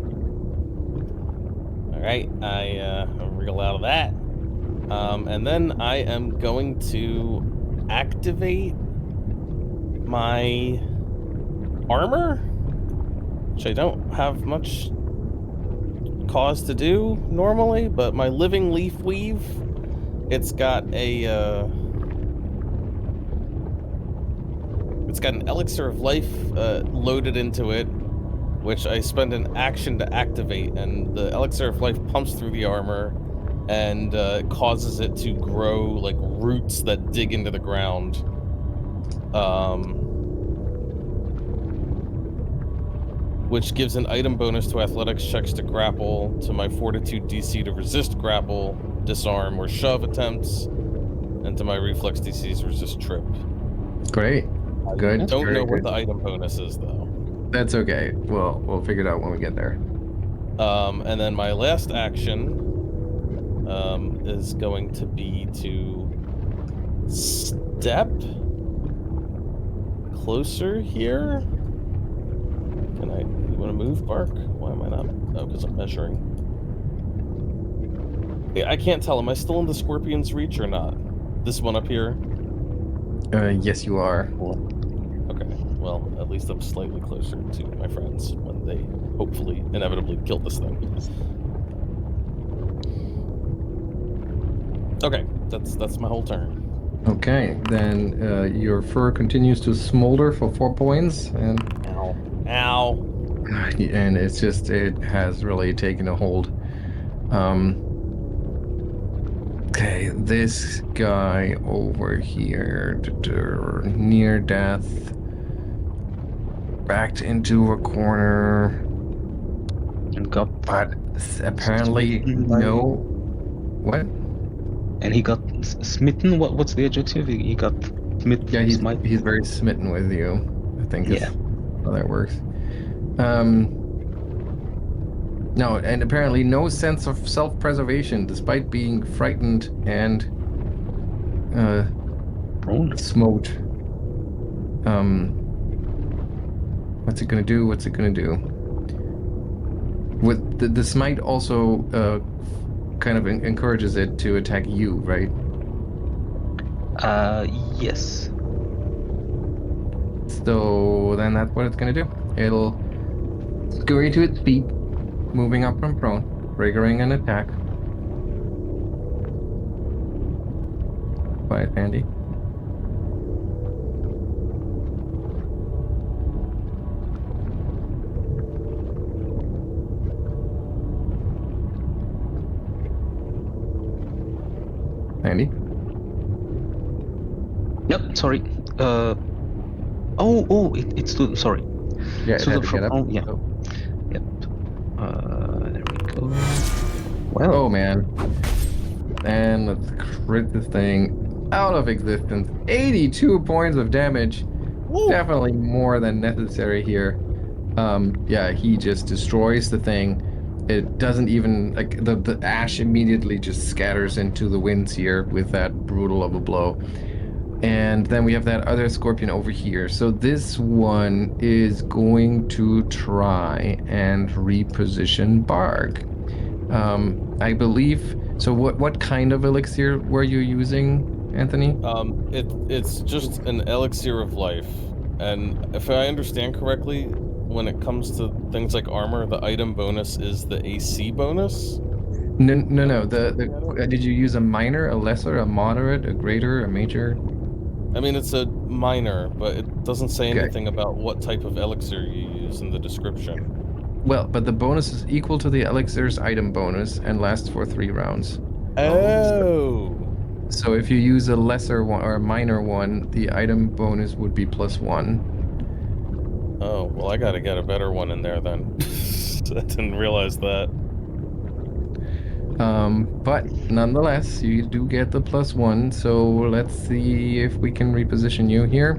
right, I wriggle out of that, and then I am going to activate my armor, which I don't have much cause to do normally, but my living leaf weave, it's got a it's got an elixir of life loaded into it, which I spend an action to activate, and the elixir of life pumps through the armor and causes it to grow like roots that dig into the ground. Which gives an item bonus to athletics checks to grapple, to my fortitude DC to resist grapple, disarm, or shove attempts, and to my reflex DCs to resist trip. Great. Good. I don't Very know what good. the item bonus is, though. That's okay. We'll figure it out when we get there. And then my last action is going to be to step closer here. Can I? You want to move, Bark? Why am I not? Oh, because I'm measuring. Yeah, I can't tell. Am I still in the scorpion's reach or not? This one up here? Yes, you are. Okay. Well, at least I'm slightly closer to my friends when they hopefully inevitably kill this thing. Okay, that's my whole turn. Okay, then your fur continues to smolder for 4 points, and Ow. and it's just, it has really taken a hold. Okay, this guy over here, near death, backed into a corner, And got but apparently smitten by- no. What? And he got smitten. What's the adjective? He got smitten. Yeah, Smite. he's very smitten with you, I think is Yeah. how that works. No, and apparently no sense of self-preservation, despite being frightened and Prone. smote. What's it gonna do? What's it gonna do? With the smite also kind of encourages it to attack you, right? Yes. So then that's what it's gonna do. It'll scurry to its feet, moving up from prone, triggering an attack. Quiet, Andy. Andy? Yep, sorry. It stood. Sorry. Yeah, it Stood had up to from get up. home. Yeah. Oh. Yep. There we go. Well. Oh man. And let's crit this thing out of existence. 82 points of damage. Woo! Definitely more than necessary here. Yeah, he just destroys the thing. It doesn't even like the ash immediately just scatters into the winds here with that brutal of a blow. And then we have that other scorpion over here. So this one is going to try and reposition Bark. I believe. So what kind of elixir were you using, Anthony? It's just an elixir of life, and if I understand correctly, when it comes to things like armor, the item bonus is the AC bonus. No. Did you use a minor, a lesser, a moderate, a greater, a major? I mean, it's a minor, but it doesn't say Okay. anything about what type of elixir you use in the description. Well, but the bonus is equal to the elixir's item bonus and lasts for 3 rounds. Oh. So if you use a lesser one or a minor one, the item bonus would be +1. Oh, well, I gotta get a better one in there then. I didn't realize that. But nonetheless, you do get the +1. So let's see if we can reposition you here.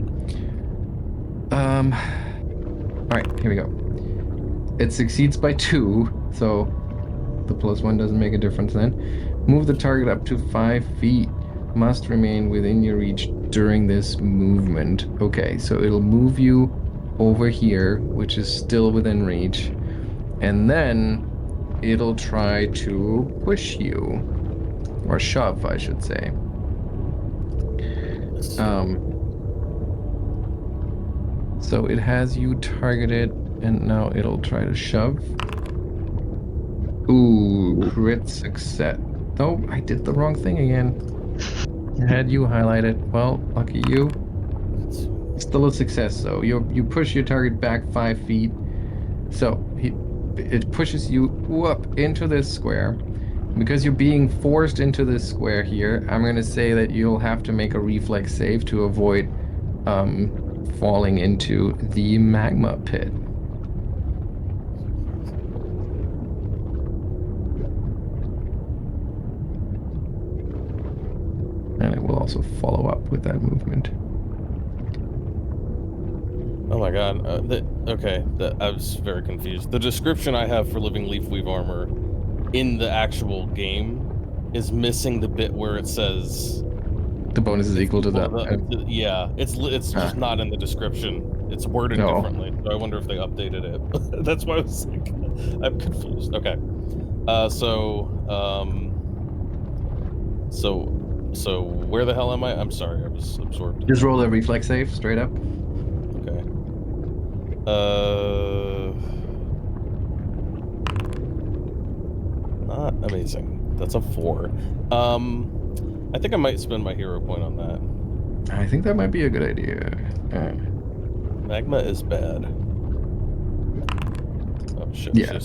All right, here we go. It succeeds by 2, so the +1 doesn't make a difference then. Move the target up to 5 feet. Must remain within your reach during this movement. Okay, so it'll move you over here, which is still within reach. And then it'll try to push you. Or shove, I should say. So it has you targeted, and now it'll try to shove. Ooh, crit success. Oh, I did the wrong thing again. I had you highlighted. Well, lucky you. Still a success, though. You push your target back 5 feet. So it pushes you up into this square. Because you're being forced into this square here, I'm going to say that you'll have to make a reflex save to avoid falling into the magma pit. And it will also follow up with that movement. Oh my god. I was very confused. The description I have for Living Leafweave armor in the actual game is missing the bit where it says the bonus is equal to that. Yeah, it's just not in the description. It's worded differently. So I wonder if they updated it. That's why I was like, I'm confused. Okay. So where the hell am I? I'm sorry, I was absorbed. Just roll a reflex save straight up. Okay. Not amazing. That's a 4. I think I might spend my hero point on that. I think that might be a good idea. Magma is bad. Oh shit. Yeah,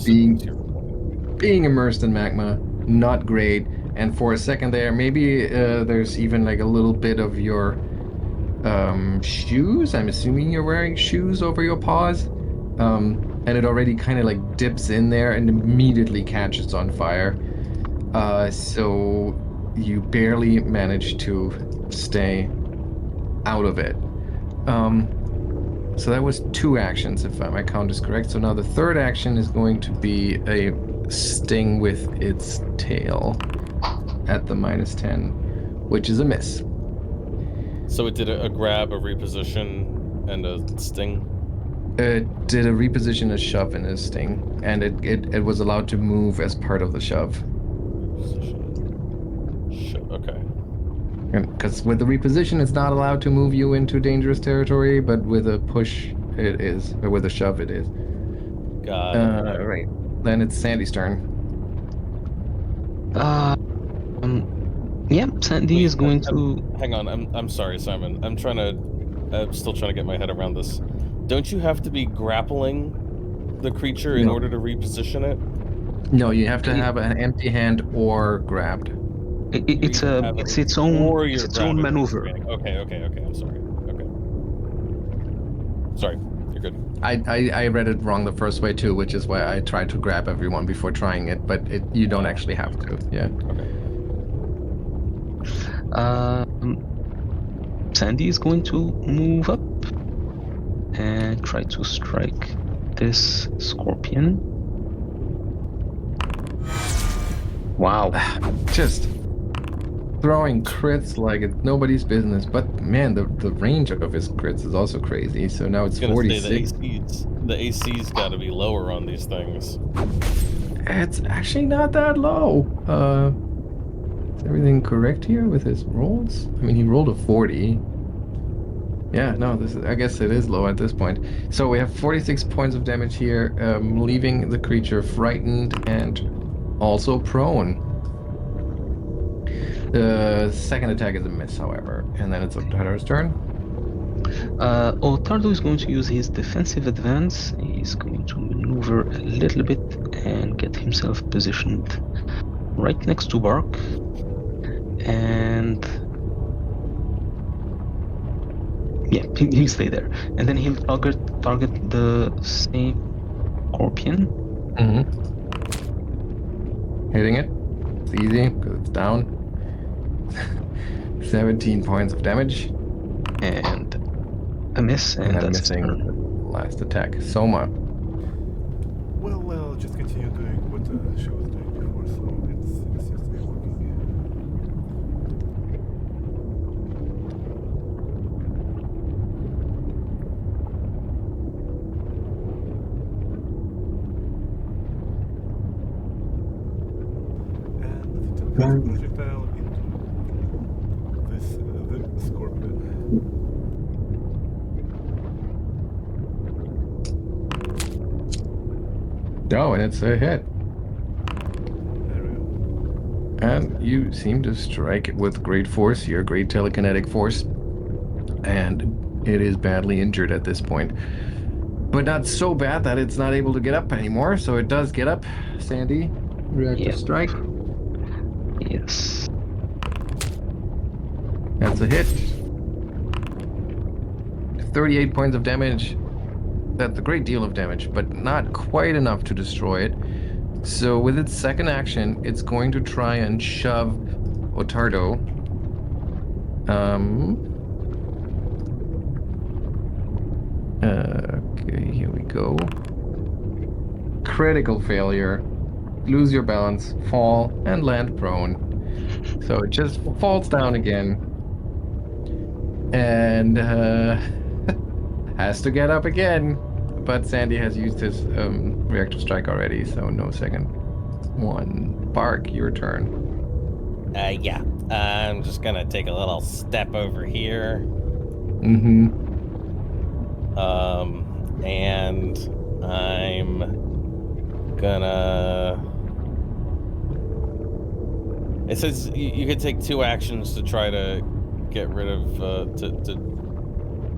being immersed in magma, not great. And for a second there, maybe there's even like a little bit of your shoes. I'm assuming you're wearing shoes over your paws. And it already kind of like dips in there and immediately catches on fire. So you barely manage to stay out of it. So that was 2 actions, if my count is correct. So now the third action is going to be a sting with its tail at the -10, which is a miss. So it did a grab, a reposition, and a sting? It did a reposition, a shove, and a sting. And it was allowed to move as part of the shove. Okay. Because with the reposition, it's not allowed to move you into dangerous territory, but with a push, it is. Or with a shove, it is. Got it. Right. Then it's Sandy's turn. Yeah, Sandy is going to... Hang on, I'm sorry, Simon. I'm still trying to get my head around this. Don't you have to be grappling the creature in order to reposition it? No, you have to have an empty hand or grabbed. It's You have it's it, its own or it's you're its own grounded and maneuver. restraining. Okay. I'm sorry. Okay. Sorry, you're good. I read it wrong the first way too, which is why I tried to grab everyone before trying it, but you don't actually have to. Yeah. Sandy is going to move up and try to strike this scorpion. Wow. Just throwing crits like it's nobody's business. But man, the range of his crits is also crazy. So now it's I was gonna say 46. the AC's got to be lower on these things. It's actually not that low. Is everything correct here with his rolls? I mean, he rolled a 40. Yeah, no, I guess it is low at this point. So we have 46 points of damage here, leaving the creature frightened and also prone. The second attack is a miss, however, and then it's Ottardo's turn. Ottardo is going to use his defensive advance. He's going to maneuver a little bit and get himself positioned right next to Bark. And yeah, he'll stay there. And then he'll target the same scorpion. Hitting it. It's easy because it's down. 17 points of damage. And a miss, and then that's missing his turn. the last attack. Souma. Well, I'll just continue doing what she was doing before, so it seems to be working. And the projectile into the scorpion. Oh, and it's a hit. There we go. And you seem to strike it with great force here, great telekinetic force. And it is badly injured at this point. But not so bad that it's not able to get up anymore. So it does get up. Sandy, reactive strike. Yes. That's a hit. 38 points of damage. That's a great deal of damage, but not quite enough to destroy it. So with its second action, it's going to try and shove Ottardo. Okay, here we go. Critical failure. Lose your balance, fall, and land prone. So it just falls down again. And has to get up again. But Sandy has used his reactive strike already, so no second one. Bark, your turn. Yeah. I'm just gonna take a little step over here. And I'm gonna. It says you could take 2 actions to try to get rid of to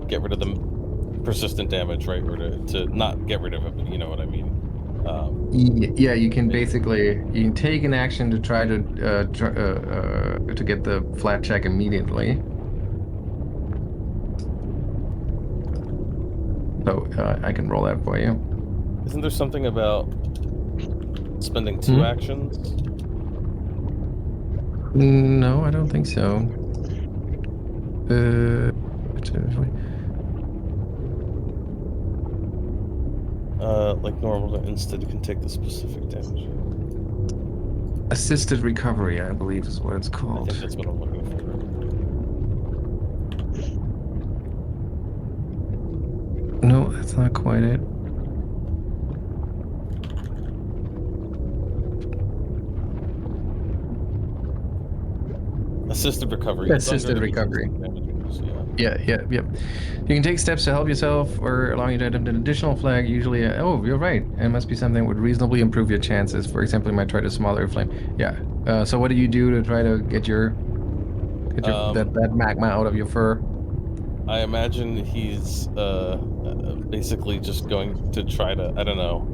get rid of the persistent damage, right? Or to not get rid of it, but you know what I mean. Yeah, you can take an action to try to get the flat check immediately. So I can roll that for you. Isn't there something about spending 2 actions? No, I don't think so. Like normal, instead you can take the specific damage. Assisted recovery, I believe, is what it's I called. think that's what I'm looking for. No, that's not quite it. Assisted recovery. Assisted recovery. Yeah. You can take steps to help yourself or allowing you to attempt an additional flag. Usually, oh, you're right. It must be something that would reasonably improve your chances. For example, you might try to smother a flame. Yeah. So what do you do to try to get that magma out of your fur? I imagine he's basically just going to try to, I don't know,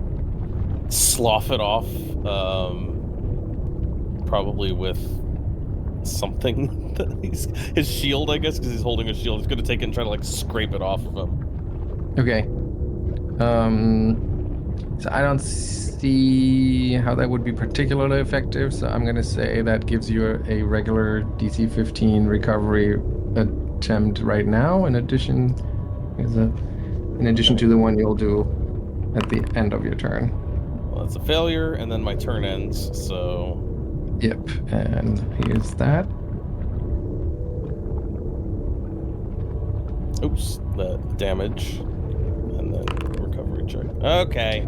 slough it off, probably with something. His shield, I guess, because he's holding a shield. He's gonna take it and try to like scrape it off of him. Okay. So I don't see how that would be particularly effective. So I'm gonna say that gives you a regular DC 15 recovery attempt right now. In addition to the one you'll do at the end of your turn. Well, that's a failure, and then my turn ends. So. Yep, and here's that. Oops, the damage, and then recovery check. Okay.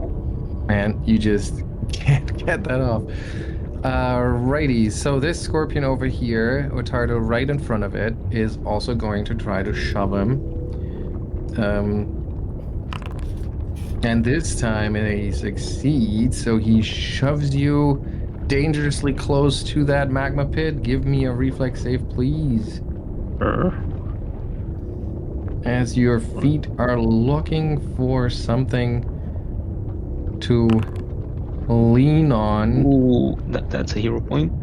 Man, you just can't get that off. Righty, so this scorpion over here, Ottardo right in front of it, is also going to try to shove him. And this time he succeeds, so he shoves you dangerously close to that magma pit. Give me a reflex save, please. As your feet are looking for something to lean on. Ooh, that's a hero point.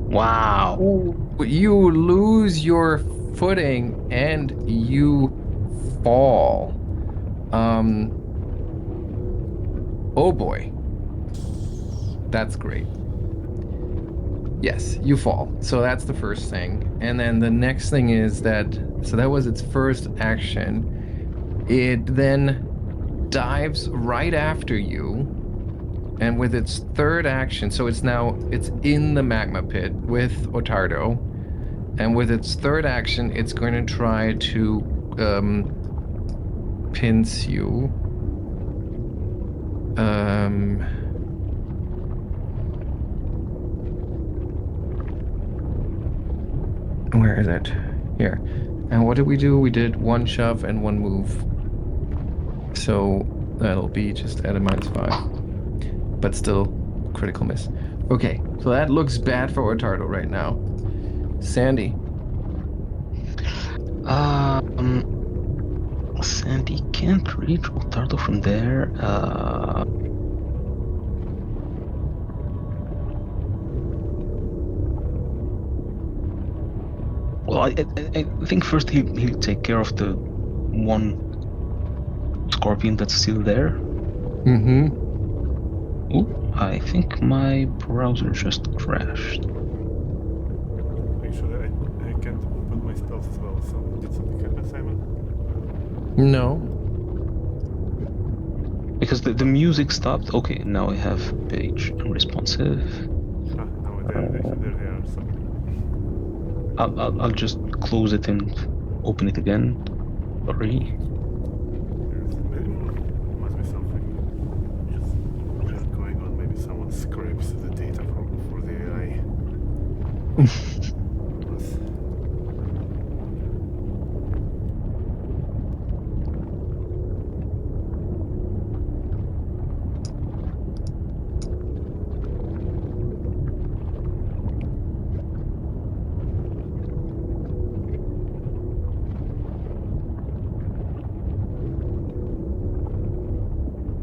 Wow. You lose your footing and you fall. Oh boy. That's great. Yes, you fall. So that's the first thing. And then the next thing is that, so that was its first action. It then dives right after you. And with its third action, so it's in the magma pit with Ottardo. And with its third action, it's going to try to pinch you. Where is it? Here. And what did we do? We did one shove and one move. So that'll be just at a -5. But still, critical miss. Okay, so that looks bad for Ottardo right now. Sandy. Sandy can't reach Ottardo from there. Well, I think first he'll take care of the one scorpion that's still there. Mm-hmm. Ooh, I think my browser just crashed. Actually, I can't open my spells as well, so did something happen, Simon? No. Because the music stopped. Okay, now I have page unresponsive. Ah, no, there they are, so... I'll just close it and open it again. Sorry. There must be something just going on. Maybe someone scrapes the data for the AI.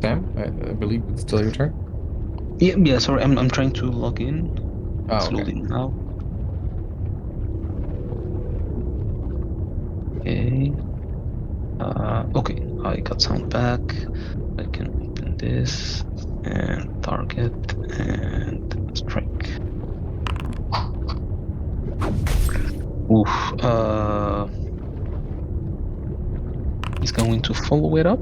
Sam, I believe it's still your turn. Yeah. Sorry, I'm trying to log in. Oh, It's okay. loading now. Okay. Okay, I got sound back. I can open this and target and strike. Oof. He's going to follow it up.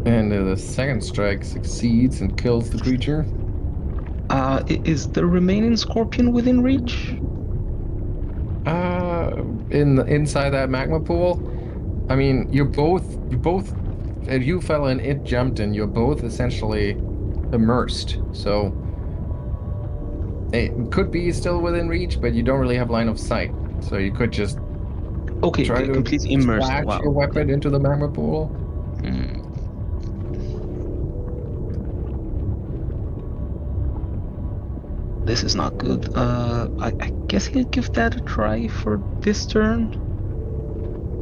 And the second strike succeeds and kills the creature. Is the remaining scorpion within reach? Inside that magma pool. I mean, you fell and it jumped, and you're both essentially immersed. So it could be still within reach, but you don't really have line of sight. So you could just try to completely immersed. splash Wow. your weapon into the magma pool. This is not good. I guess he'll give that a try for this turn.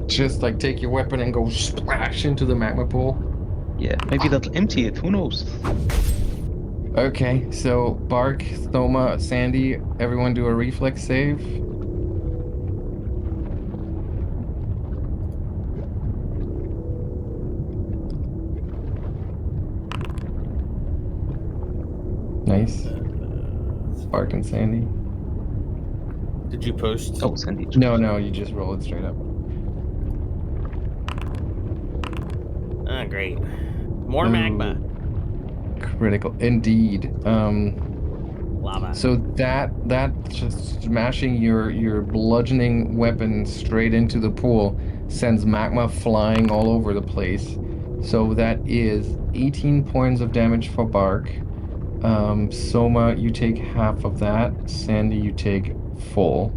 Just like take your weapon and go splash into the magma pool. Yeah, maybe that'll empty it. Who knows? Okay, so Bark, Thoma, Sandy, everyone do a reflex save. Nice. Bark and Sandy. Did you post? Oh, Sandy. No, you just roll it straight up. Ah, great. More Ooh, magma. critical indeed. Lava. So that just smashing your bludgeoning weapon straight into the pool sends magma flying all over the place. So that is 18 points of damage for Bark. Soma, you take half of that. Sandy, you take full.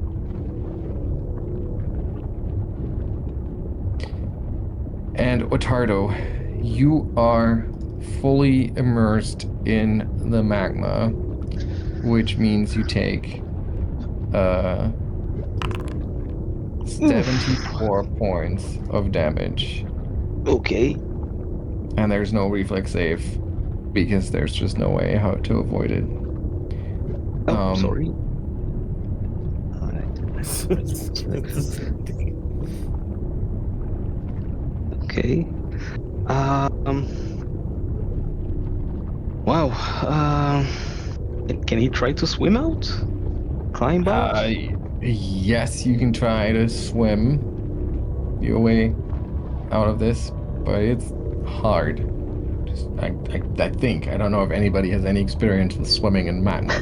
And Ottardo, you are fully immersed in the magma, which means you take uh Oof. 74 points of damage. Okay. And there's no reflex save because there's just no way how to avoid it. Oh, Um, sorry. Alright. Okay. Um. Wow. Can he try to swim out? Climb out? yes, you can try to swim your way out of this, but it's hard. Just I think. I don't know if anybody has any experience with swimming in magma.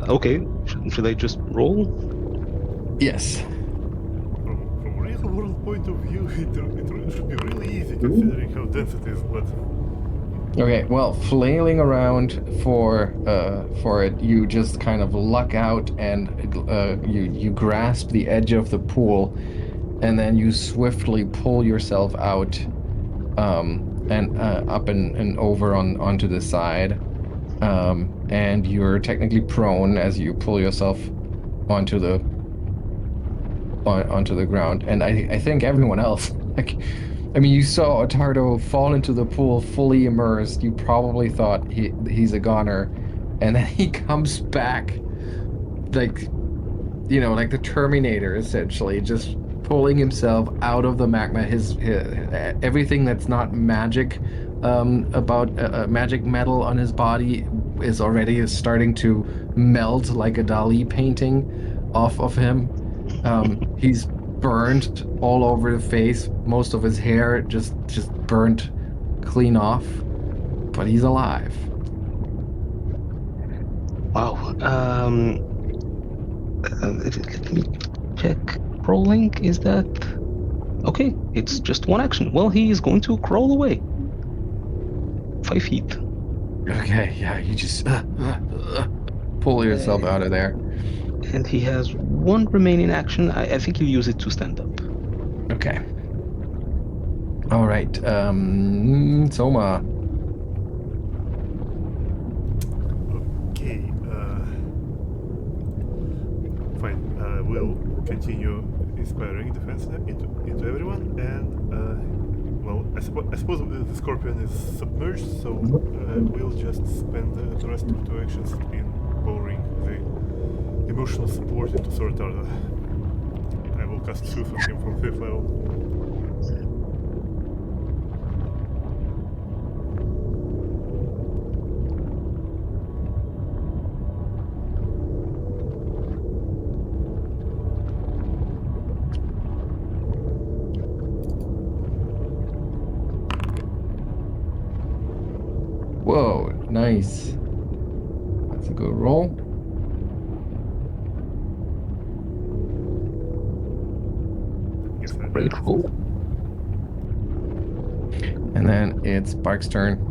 Okay. Should I just roll? Yes. From real world point of view, it should be really easy considering how dense it is, but Okay, well, flailing around for it, you just kind of luck out and you grasp the edge of the pool, and then you swiftly pull yourself out, and up and over onto the side, and you're technically prone as you pull yourself onto onto the ground. And I think everyone else, like, I mean, you saw Ottardo fall into the pool fully immersed. You probably thought he's a goner, and then he comes back like, like the Terminator, essentially, just pulling himself out of the magma. His everything that's not magic, about magic metal on his body is already starting to melt like a Dali painting off of him. He's burned all over the face. Most of his hair just burnt clean off, but he's alive. Wow. Let me check. Crawling, is that okay? It's just one action. Well, he is going to crawl away. 5 feet. Okay, yeah, you just pull yourself Uh, out of there. and he has one remaining action. I think he'll use it to stand up. Okay. All right. Soma. okay. Fine. We'll continue inspiring defense into everyone, and well, I suppose the scorpion is submerged, so we'll just spend the rest of 2 actions in pouring the emotional support into Ottardo. I will cast Soothe on him from 5th level. Whoa, nice. That's a good roll. Yes, I Great did. roll. And then it's Bark's turn.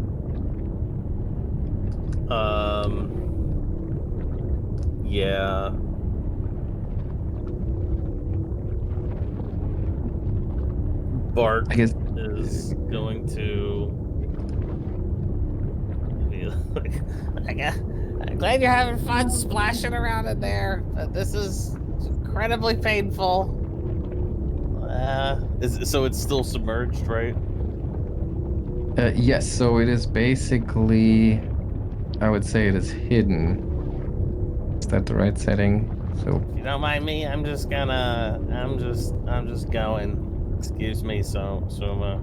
Yeah. Bart I guess. is going to be like, I'm glad you're having fun splashing around in there, but this is incredibly painful. So it's still submerged, right? Yes, so it is basically, I would say it is hidden. Is that the right setting? So If you don't mind me, I'm just going. Excuse me, Souma.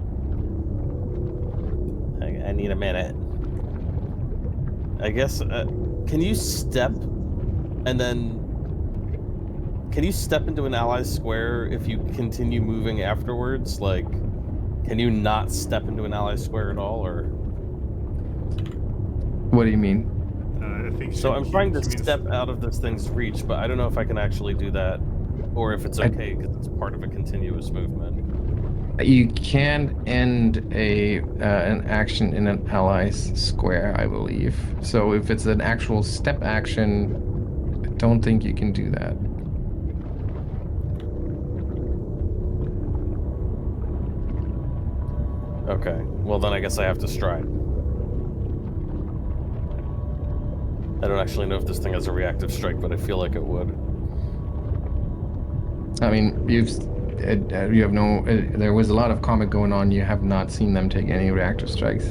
I need a minute. I guess, can you step and then... Can you step into an ally square if you continue moving afterwards? Like, can you not step into an ally square at all, or...? what do you mean? I think So I'm trying to he means step out of this thing's reach, but I don't know if I can actually do that, or if it's okay because it's part of a continuous movement. You can end an action in an ally's square, I believe. So if it's an actual step action, I don't think you can do that. Okay, well then I guess I have to stride. I don't actually know if this thing has a reactive strike, but I feel like it would. I mean, you have no. There was a lot of combat going on. You have not seen them take any reactive strikes.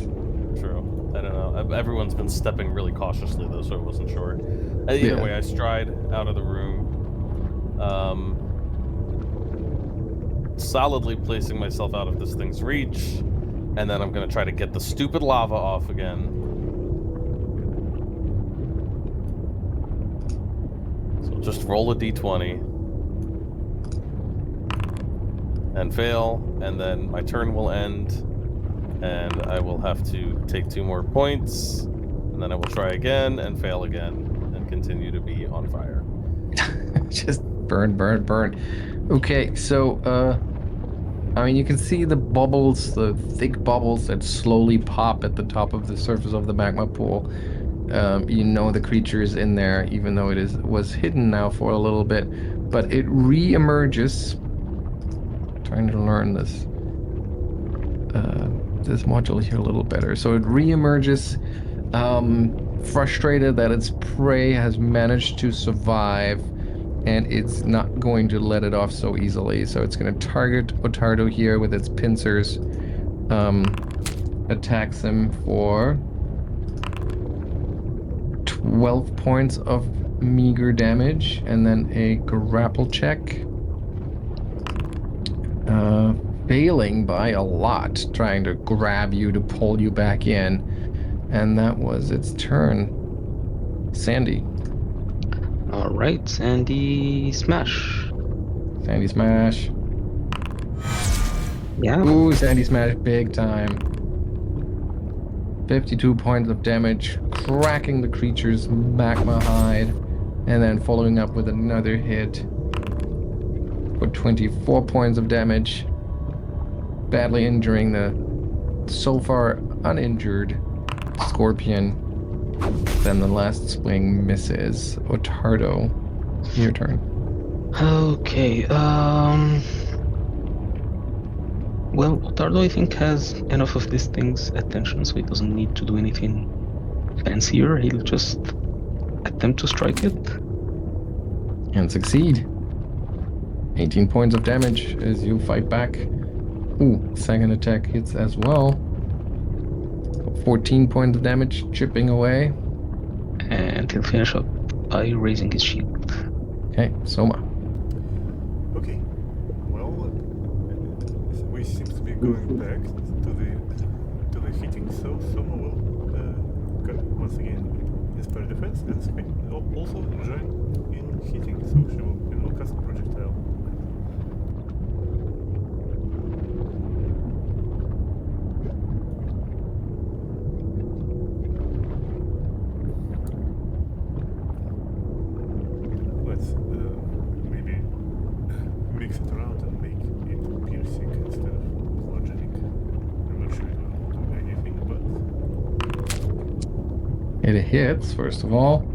True. I don't know. Everyone's been stepping really cautiously though, so I wasn't sure. Either way, I stride out of the room. Solidly placing myself out of this thing's reach, and then I'm gonna try to get the stupid lava off again. So just roll a d20 and fail, and then my turn will end, and I will have to take 2 more points, and then I will try again and fail again and continue to be on fire. Just burn, burn, burn. Okay, so I mean, you can see the bubbles, the thick bubbles that slowly pop at the top of the surface of the magma pool. You know the creature is in there, even though it was hidden now for a little bit, but it re-emerges. Trying to learn this module here a little better. So it re-emerges, frustrated that its prey has managed to survive, and it's not going to let it off so easily. So it's going to target Ottardo here with its pincers, attacks him for 12 points of meager damage, and then a grapple check. Failing by a lot, trying to grab you to pull you back in. And that was its turn. Sandy. Alright, Sandy Smash. Sandy Smash. Yeah. Ooh, Sandy Smash big time. 52 points of damage, cracking the creature's magma hide, and then following up with another hit for 24 points of damage, badly injuring the so far uninjured scorpion. Then the last swing misses. Ottardo, your turn. Okay, well, Ottardo, I think, has enough of this thing's attention, so he doesn't need to do anything fancier. He'll just attempt to strike it. And succeed. 18 points of damage as you fight back. Ooh, second attack hits as well. 14 points of damage, chipping away. And he'll finish up by raising his shield. Okay, Souma. Okay. Well, we seem to be going back to the hitting, so Soma will once again inspire defense and also join in hitting, so she will cast a projectile. Let's maybe mix it around and make it piercing instead of bludgeoning. I'm not sure it will do anything, but It hits, first of all.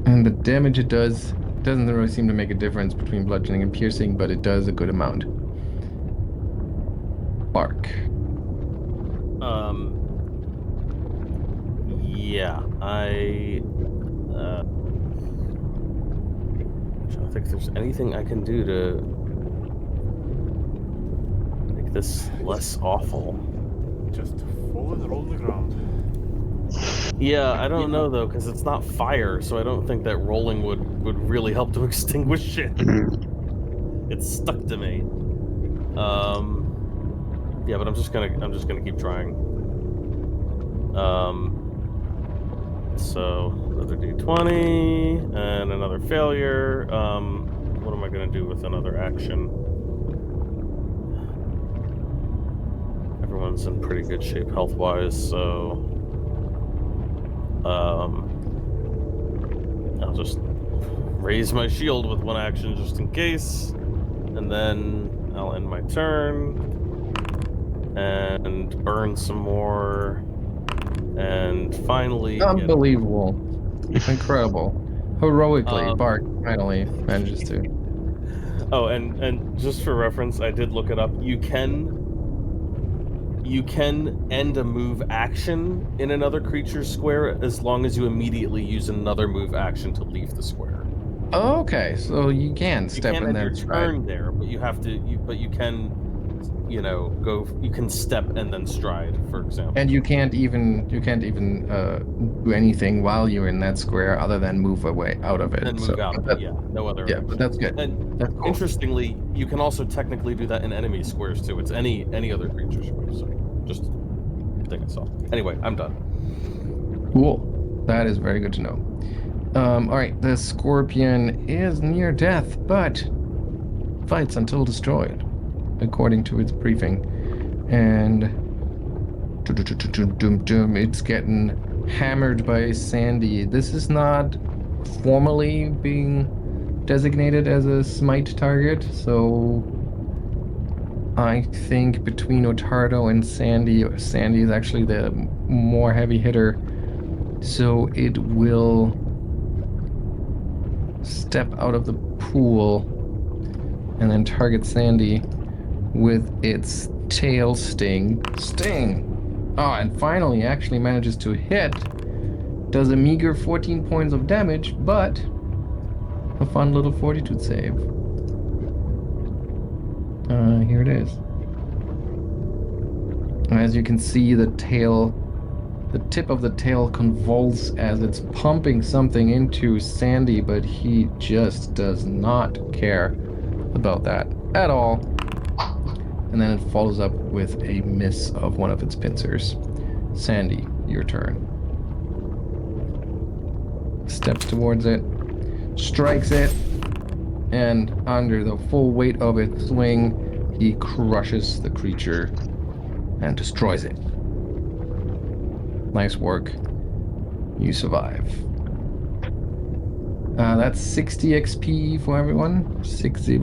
And the damage it does doesn't really seem to make a difference between bludgeoning and piercing, but it does a good amount. Bark. Yeah, I don't think there's anything I can do to make this less awful. Just fall and roll on the ground. Yeah, I don't know though, because it's not fire, so I don't think that rolling would really help to extinguish it. It's stuck to me. Yeah, but I'm just gonna keep trying. So another d20 and another failure. What am I gonna do with another action? Everyone's in pretty good shape health-wise, so I'll just raise my shield with one action just in case, and then I'll end my turn and burn some more, and finally Unbelievable. Incredible. Heroically, Bart finally manages to. Oh, and just for reference, I did look it up. You can end a move action in another creature's square as long as you immediately use another move action to leave the square. Okay, so you can You step can't in end there. your turn there, but you have to. You can, go. You can step and then stride, for example. And you can't even do anything while you're in that square other than move away out of it. And move out of it. Yeah, no other. Yeah, but that's good. And that's cool. Interestingly, you can also technically do that in enemy squares too. It's any other creature square. So just thing I saw. Anyway, I'm done. Cool. That is very good to know. All right, the scorpion is near death, but fights until destroyed, according to its briefing. And it's getting hammered by Sandy. This is not formally being designated as a smite target, so I think between Ottardo and Sandy is actually the more heavy hitter. So it will step out of the pool and then target Sandy with its tail sting. Oh, and finally actually manages to hit. Does a meager 14 points of damage, but a fun little fortitude save. Here it is. As you can see, the tip of the tail convulses as it's pumping something into Sandy, but he just does not care about that at all. And then it follows up with a miss of one of its pincers. Sandy, your turn. Steps towards it, strikes it, and under the full weight of its swing, he crushes the creature and destroys it. Nice work. You survive. That's 60 XP for everyone. 60.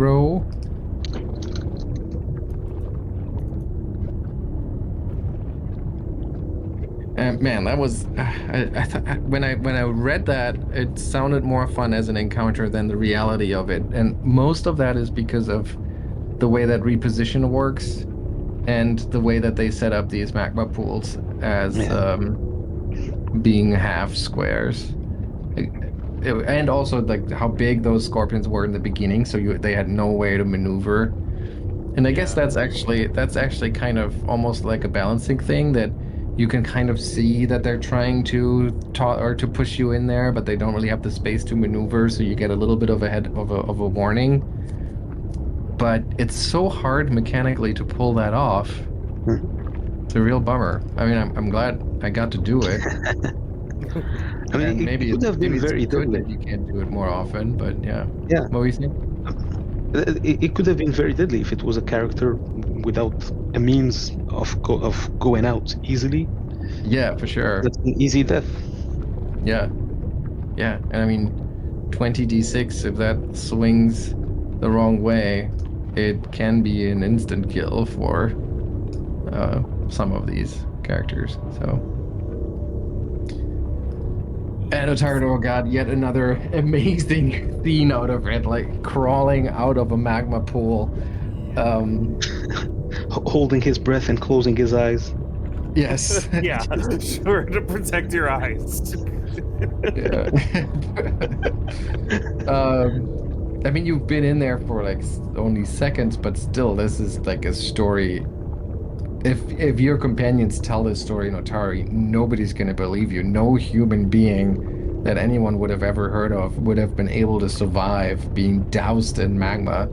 Man, that was I thought when I read that, it sounded more fun as an encounter than the reality of it, and most of that is because of the way that reposition works and the way that they set up these magma pools as being half squares, and also like how big those scorpions were in the beginning, so they had no way to maneuver. And I guess that's actually kind of almost like a balancing thing, that you can kind of see that they're trying to push you in there, but they don't really have the space to maneuver, so you get a little bit of a warning. But it's so hard mechanically to pull that off. It's a real bummer. I mean, I'm glad I got to do it. I mean, maybe it could have been very good deadly. that you can't do it more often, but yeah. Yeah. What were you saying? It could have been very deadly if it was a character without a means of going out easily. Yeah, for sure. That's an easy death. Yeah. And I mean, 20d6, if that swings the wrong way, it can be an instant kill for some of these characters. So. And Ottardo got yet another amazing scene out of it, like crawling out of a magma pool. Holding his breath and closing his eyes. Yes. Yeah, sure, to protect your eyes. Yeah. I mean, you've been in there for like only seconds, but still, this is like a story if your companions tell this story in Otari, nobody's going to believe you. No human being that anyone would have ever heard of would have been able to survive being doused in magma.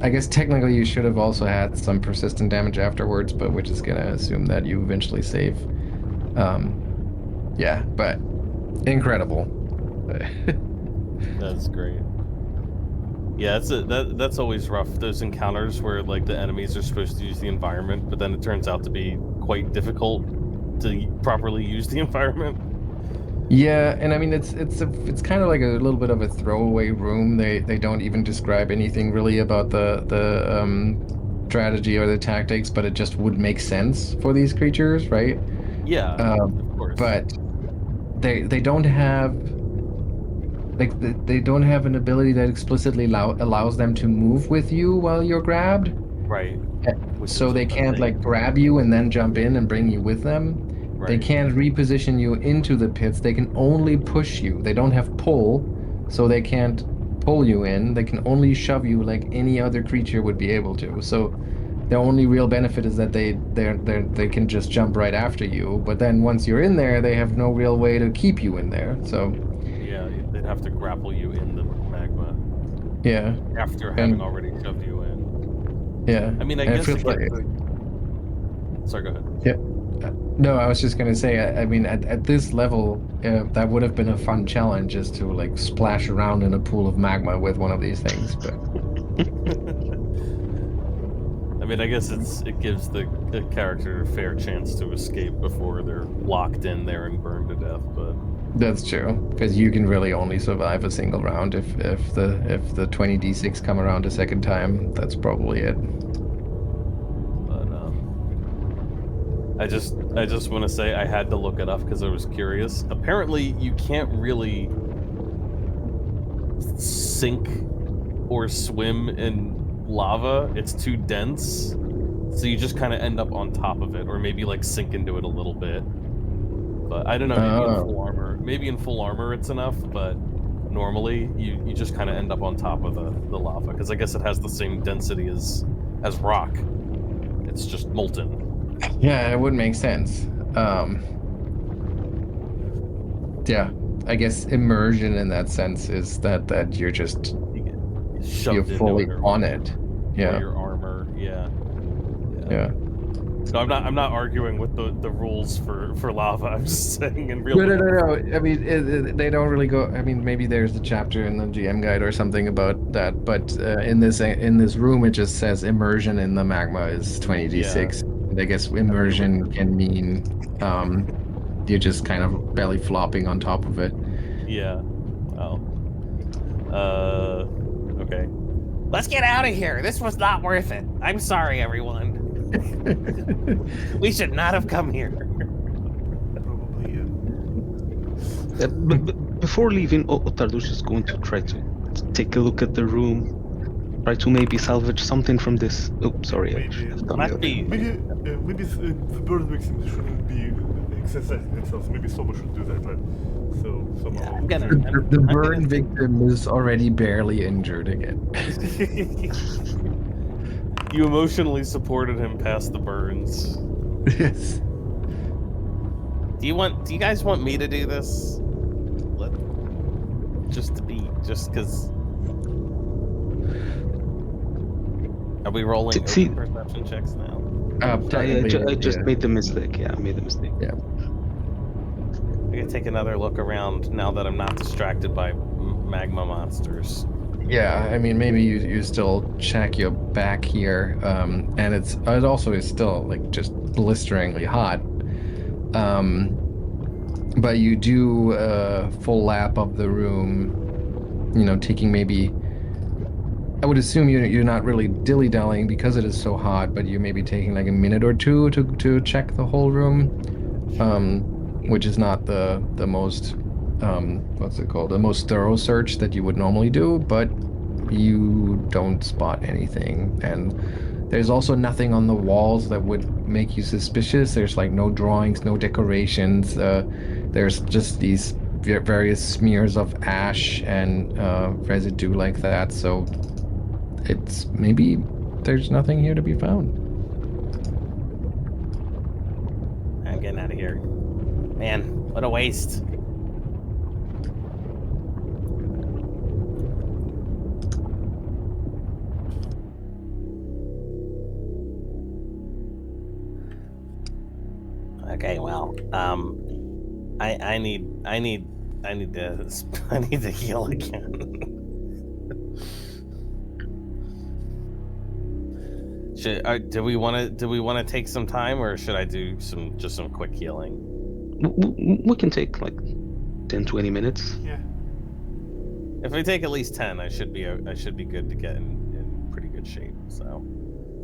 I guess technically you should have also had some persistent damage afterwards, but we're just gonna assume that you eventually save. Yeah, but incredible. That's great. Yeah, that's always rough. Those encounters where like the enemies are supposed to use the environment, but then it turns out to be quite difficult to properly use the environment. Yeah, and I mean it's kind of like a little bit of a throwaway room. They don't even describe anything really about the strategy or the tactics, but it just would make sense for these creatures, right? Yeah, Um, of course. but they don't have like they don't have an ability that explicitly allows them to move with you while you're grabbed. Right. Which So is they a can't thing. like grab you and then jump in and bring you with them. They Right. can't reposition you into the pits. They can only push you. They don't have pull, so they can't pull you in. They can only shove you like any other creature would be able to. So the only real benefit is that they can just jump right after you. But then once you're in there, they have no real way to keep you in there. So Yeah, they'd have to grapple you in the magma yeah, after having and already shoved you in. yeah. I mean, I And it guess feels like Sorry, go ahead. yeah. No, I was just gonna say, I mean, at this level, that would have been a fun challenge, is to like splash around in a pool of magma with one of these things. But I mean, I guess it gives the character a fair chance to escape before they're locked in there and burned to death. But that's true, because you can really only survive a single round. If the 20d6 come around a second time, that's probably it. I just want to say I had to look it up because I was curious. Apparently, you can't really sink or swim in lava. It's too dense, so you just kind of end up on top of it, or maybe like sink into it a little bit. But I don't know. Maybe in full armor. Maybe in full armor it's enough, but normally you just kind of end up on top of the lava because I guess it has the same density as rock. It's just molten. Yeah, it would make sense. Yeah, I guess immersion in that sense is that you're just you're fully on it. Yeah. Or your armor. Yeah. Yeah. No, I'm not arguing with the rules for lava. I'm just saying in real life. No. I mean, they don't really go. I mean, maybe there's a chapter in the GM guide or something about that, but in this room, it just says immersion in the magma is 20d6. I guess immersion can mean you're just kind of belly flopping on top of it. Yeah. Well. Okay. Let's get out of here. This was not worth it. I'm sorry, everyone. We should not have come here. Probably, yeah. Before leaving, Ottardo's just going to try to take a look at the room. Try to maybe salvage something from this. Oh, sorry. Maybe the bird victims shouldn't be exercising themselves. Maybe Souma should do that. So somehow. The burn victim is already barely injured again. You emotionally supported him past the burns. Yes. Do you guys want me to do this? Just because. Are we rolling perception checks now? I just made the mistake. Yeah, I made the mistake. Yeah. I can take another look around now that I'm not distracted by magma monsters. Yeah, I mean, maybe you still check your back here, and it also is still like just blisteringly hot. But you do a full lap of the room, taking maybe. I would assume you're not really dilly-dallying because it is so hot, but you're maybe taking like a minute or two to check the whole room, which is not the most what's it called? The most thorough search that you would normally do, but you don't spot anything. And there's also nothing on the walls that would make you suspicious. There's like no drawings, no decorations. There's just these various smears of ash and residue like that. So it's maybe there's nothing here to be found. out of here. Man, what a waste. Okay, well, I need to heal again. Do we want to take some time, or should I do just some quick healing? We can take like 10-20 minutes. Yeah. If we take at least 10, I should be good to get in pretty good shape. So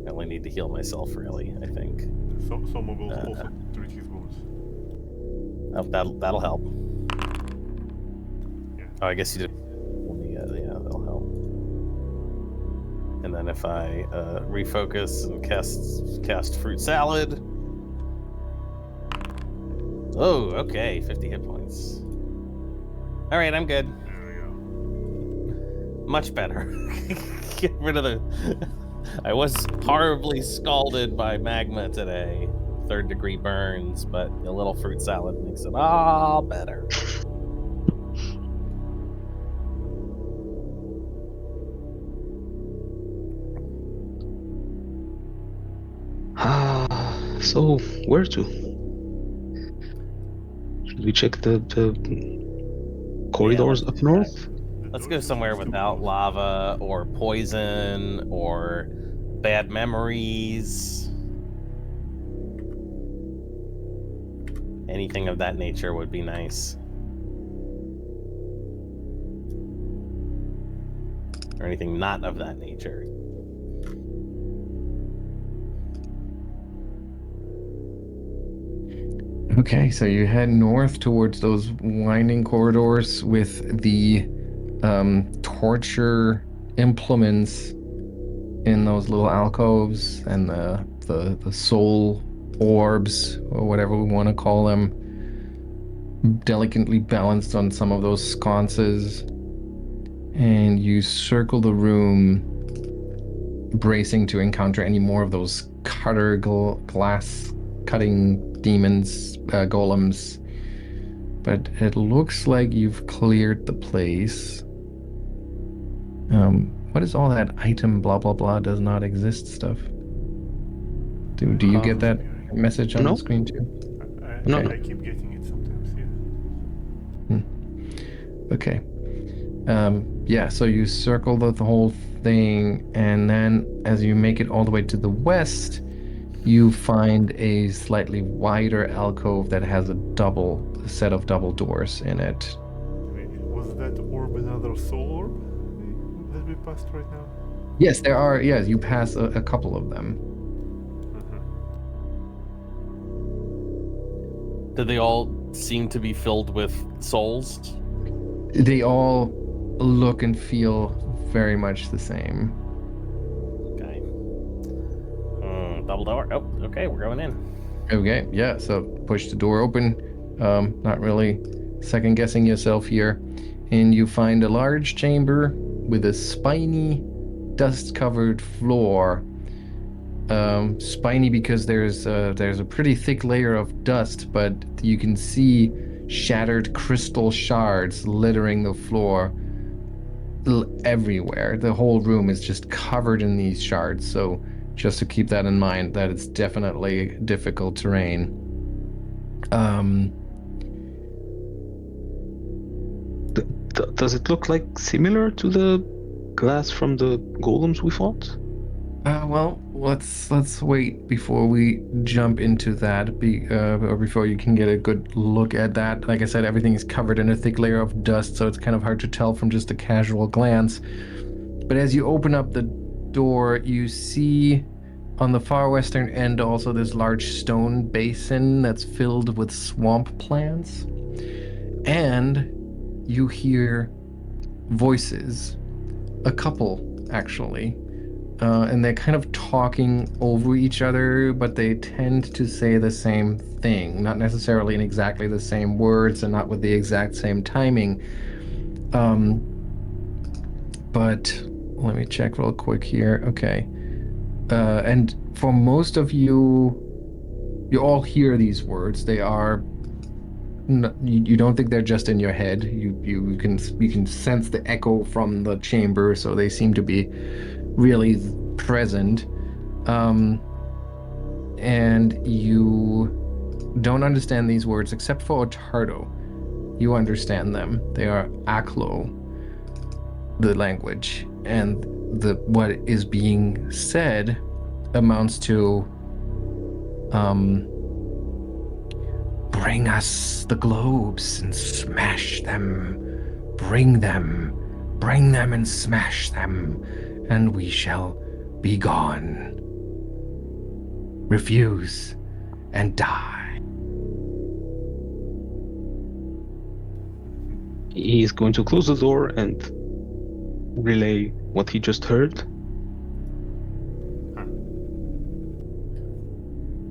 I only need to heal myself, really. I think. Souma will also treat his wounds. Oh, that'll help. Yeah. Oh, I guess you did. Yeah, that'll help. And then if I refocus and cast fruit salad. Oh, okay, 50 hit points. All right, I'm good. There we go. Much better. Get rid of the. I was horribly scalded by magma today. 3rd degree burns, but a little fruit salad makes it all better. So where to? Should we check the corridors up north? Let's go somewhere without lava or poison or bad memories. Anything of that nature would be nice. Or anything not of that nature. Okay, so you head north towards those winding corridors with the torture implements in those little alcoves and the soul orbs, or whatever we want to call them, delicately balanced on some of those sconces. And you circle the room, bracing to encounter any more of those glass cutting demons, golems. But it looks like you've cleared the place. What is all that item blah blah blah does not exist stuff? Do you get that message on No. the screen too? No. I keep getting it sometimes, yeah. Okay. Yeah, so you circle the whole thing, and then as you make it all the way to the west, you find a slightly wider alcove that has a set of double doors in it. Wait, was that orb another soul orb that we passed right now? Yes, there are. Yes, you pass a couple of them. Did they all seem to be filled with souls? They all look and feel very much the same. Okay. Double door. Oh, okay, we're going in. Okay, yeah, so push the door open. Not really second guessing yourself here. And you find a large chamber with a spiny, dust-covered floor. Spiny because there's a pretty thick layer of dust, but you can see shattered crystal shards littering the floor everywhere. The whole room is just covered in these shards, so just to keep that in mind, that it's definitely difficult terrain. Does it look like similar to the glass from the golems we fought? Well, let's wait before we jump into that, or before you can get a good look at that. Like I said, everything is covered in a thick layer of dust, so it's kind of hard to tell from just a casual glance. But as you open up the door, you see on the far western end also this large stone basin that's filled with swamp plants. And you hear voices, a couple actually. And they're kind of talking over each other, but they tend to say the same thing, not necessarily in exactly the same words and not with the exact same timing. But let me check real quick here. Okay. And for most of you, you all hear these words. They are you don't think they're just in your head. You can sense the echo from the chamber, so they seem to be really present. And you don't understand these words except for Ottardo. You understand them. They are Aklo, the language, and what is being said amounts to bring us the globes and smash them. Bring them and smash them, and we shall be gone. Refuse and die. He's going to close the door and relay what he just heard.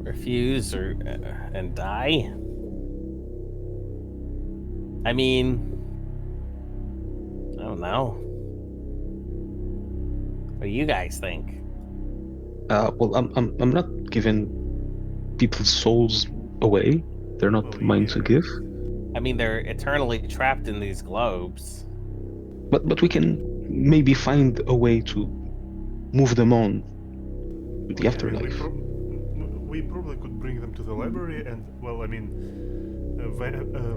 Refuse and die? I mean, I don't know. What do you guys think? Well, I'm not giving people's souls away. They're not mine to give. I mean, they're eternally trapped in these globes. But we can maybe find a way to move them on to the afterlife. We probably could bring them to the library, and well, I mean,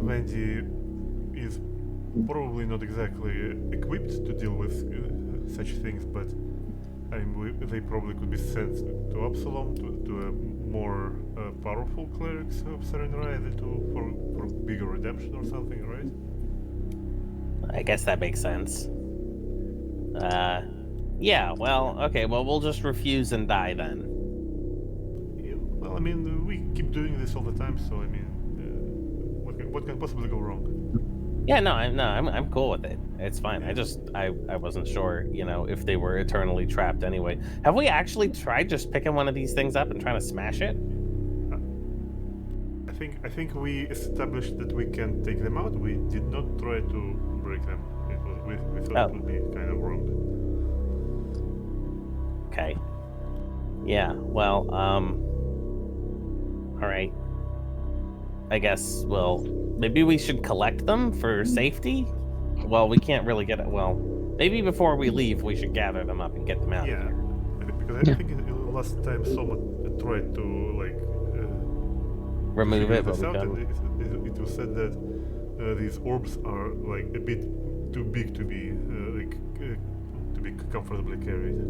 Wendy is probably not exactly equipped to deal with such things, but I mean, they probably could be sent to Absalom, to a more powerful clerics of Serenrai, for bigger redemption or something, right? I guess that makes sense. Yeah, well, okay, well, we'll just refuse and die then. Yeah, well, I mean, we keep doing this all the time, so I mean, what can possibly go wrong? Yeah, I'm cool with it. It's fine. I wasn't sure, if they were eternally trapped anyway. Have we actually tried just picking one of these things up and trying to smash it? I think we established that we can take them out. We did not try to break them. We thought it would be kind of wrong. Okay. Yeah, well, all right. I guess, well, maybe we should collect them for safety? Well, we can't really get it. Well, maybe before we leave, we should gather them up and get them out of here. Because I think last time someone tried to, like... remove it, but we couldn't. It was said that these orbs are, like, a bit too big to be, to be comfortably carried.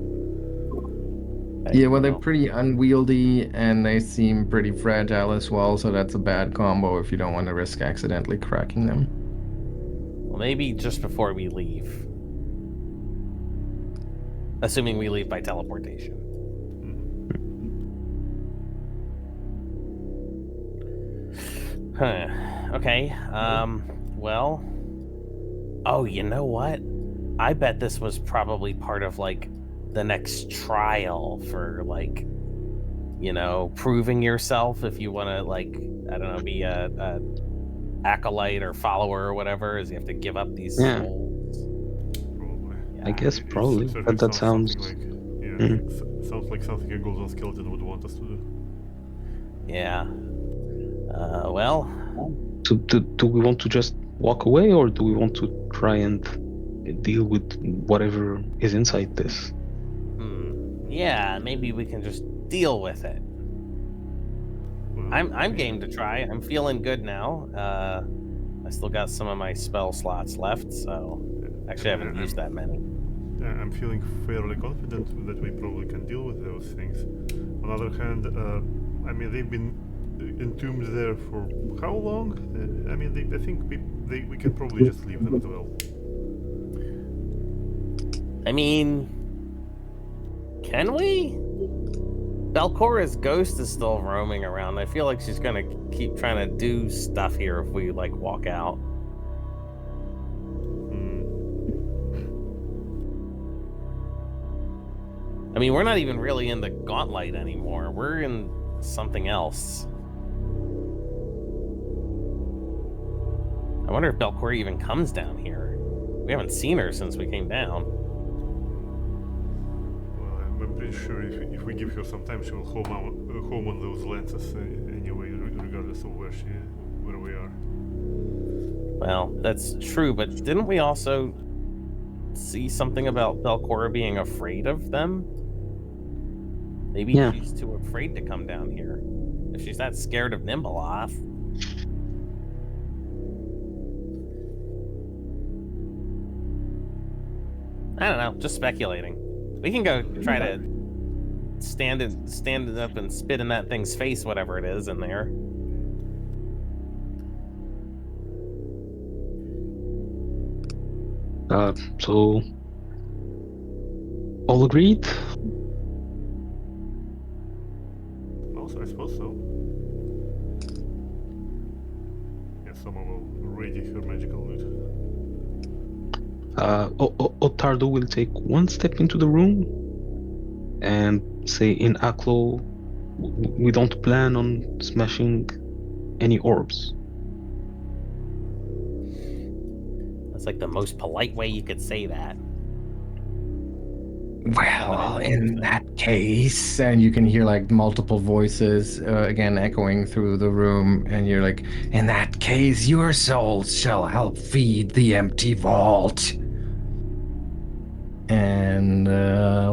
Yeah, well, they're pretty unwieldy, and they seem pretty fragile as well, so that's a bad combo if you don't want to risk accidentally cracking them. Well, maybe just before we leave. Assuming we leave by teleportation. Huh. Okay, well... Oh, you know what? I bet this was probably part of, like, the next trial for, like, proving yourself if you want to, like, I don't know, be a acolyte or follower or whatever, is you have to give up these souls. Probably. Yeah. I guess probably. That sounds... sounds like something a golden skeleton would want us to do. Yeah. Well... Do we want to just walk away, or do we want to try and deal with whatever is inside this? Yeah, maybe we can just deal with it. Well, I'm game to try. I'm feeling good now. I still got some of my spell slots left, so actually I haven't used that many. I'm feeling fairly confident that we probably can deal with those things. On the other hand, I mean, they've been entombed there for how long? I mean, I think we can probably just leave them as well. I mean, can we? Belcora's ghost is still roaming around. I feel like she's gonna keep trying to do stuff here if we, like, walk out. I mean, we're not even really in the Gauntlight anymore. We're in something else. I wonder if Belcora even comes down here. We haven't seen her since we came down. Well, I'm pretty sure if we give her some time, she will home on those lenses anyway. regardless of where we are. Well, that's true, but didn't we also see something about Belcora being afraid of them? Maybe Yeah. she's too afraid to come down here. If she's that scared of Nimbeloth. I don't know, just speculating. We can go try to stand it up and spit in that thing's face, whatever it is in there. So all agreed? Also, I suppose so. Yeah, someone will ready her magical loot. Ottardo will take one step into the room and say in Aklo, we don't plan on smashing any orbs. That's like the most polite way you could say that. Well, in that case, and you can hear like multiple voices again echoing through the room, and you're like, in that case, your souls shall help feed the empty vault. And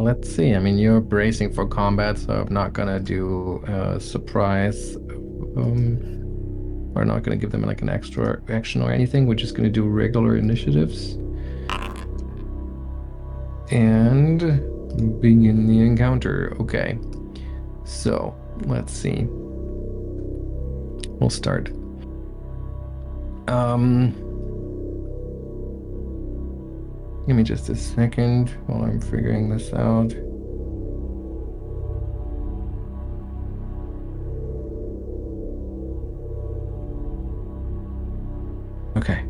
let's see. I mean, you're bracing for combat, so I'm not gonna do surprise. We're not gonna give them like an extra action or anything. We're just gonna do regular initiatives and begin the encounter. Okay. So let's see. We'll start. Give me just a second while I'm figuring this out. Okay.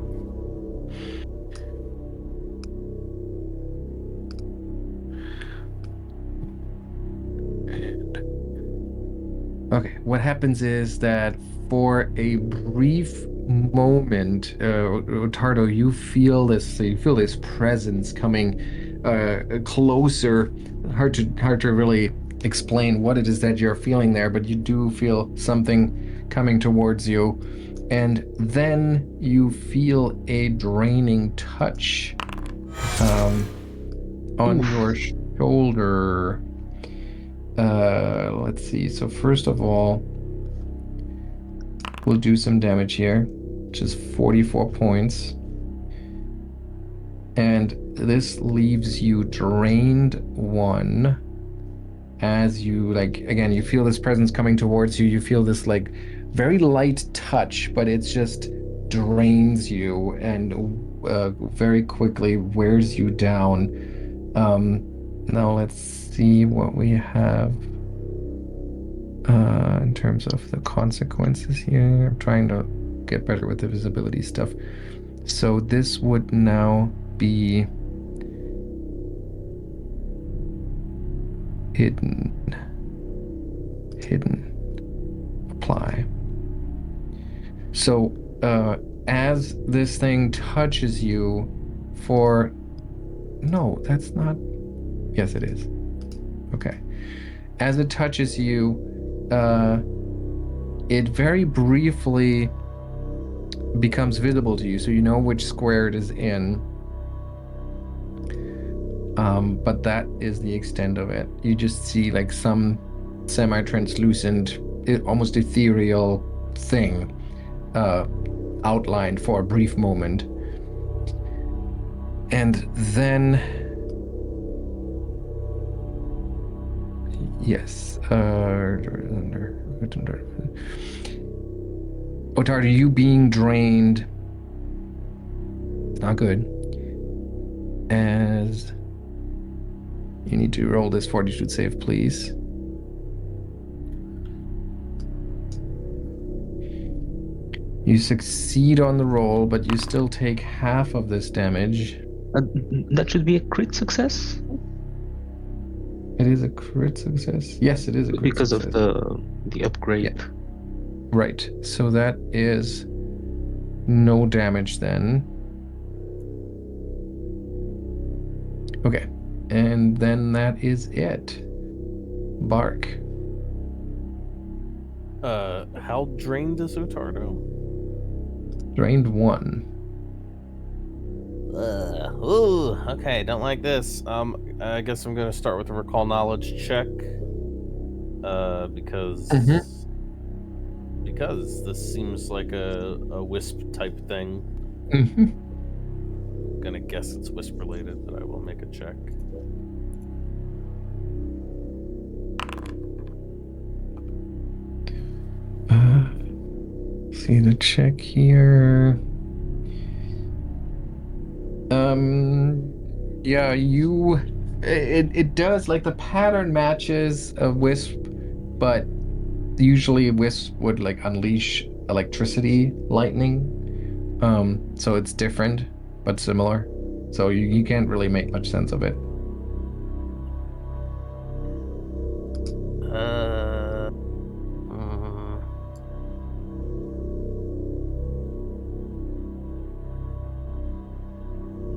Okay, what happens is that for a brief moment, Ottardo, you feel this presence coming closer. Hard to really explain what it is that you're feeling there, but you do feel something coming towards you, and then you feel a draining touch on your shoulder. Let's see. So first of all, we'll do some damage here, which is 44 points. And this leaves you drained 1 as you, like, again, you feel this presence coming towards you. You feel this, like, very light touch, but it's just drains you and very quickly wears you down. Now let's see what we have in terms of the consequences here. I'm trying to get better with the visibility stuff. So this would now be hidden, apply. So as this thing touches you for, no, that's not, yes it is. Okay. As it touches you, it very briefly becomes visible to you, so you know which square it is in. But that is the extent of it. You just see like some semi-translucent, almost ethereal thing outlined for a brief moment. And then, yes, Ottardo, you being drained, not good. As you need to roll this fortitude save, please. You succeed on the roll, but you still take half of this damage. That should be a crit success? It is a crit success. Yes, it is a crit because success. Of the upgrade. Yeah. Right. So that is no damage then. Okay. And then that is it. Bark. How drained is Ottardo? Drained 1. Ooh, okay, don't like this. I guess I'm gonna start with a recall knowledge check. Because this seems like a wisp type thing. Mm-hmm. I'm gonna guess it's wisp related, but I will make a check. See the check here. Yeah, it does, like, the pattern matches a wisp, but usually a wisp would like unleash electricity, lightning. So it's different but similar. So you can't really make much sense of it.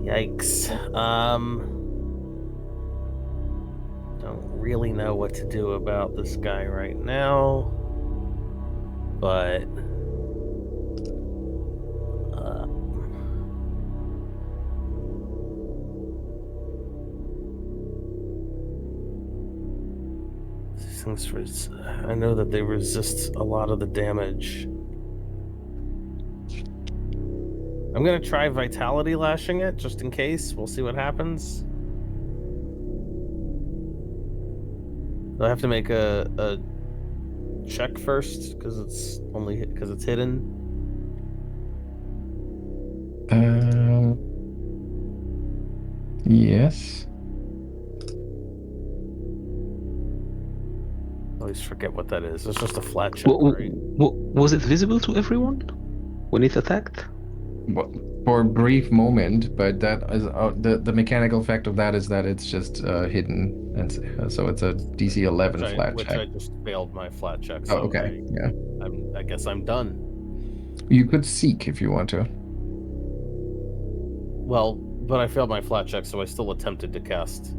Yikes. Don't really know what to do about this guy right now, but these things, I know that they resist a lot of the damage. I'm gonna try vitality lashing it just in case. We'll see what happens. Do I have to make a check first because it's hidden? Yes. I always forget what that is. It's just a flat check, right? Was it visible to everyone when it attacked? For a brief moment, but that is the mechanical effect of that is that it's just hidden, and so it's a DC 11 flat Which check. I just failed my flat check. Oh, So okay. Yeah. I guess I'm done. You could seek if you want to. Well, but I failed my flat check, so I still attempted to cast.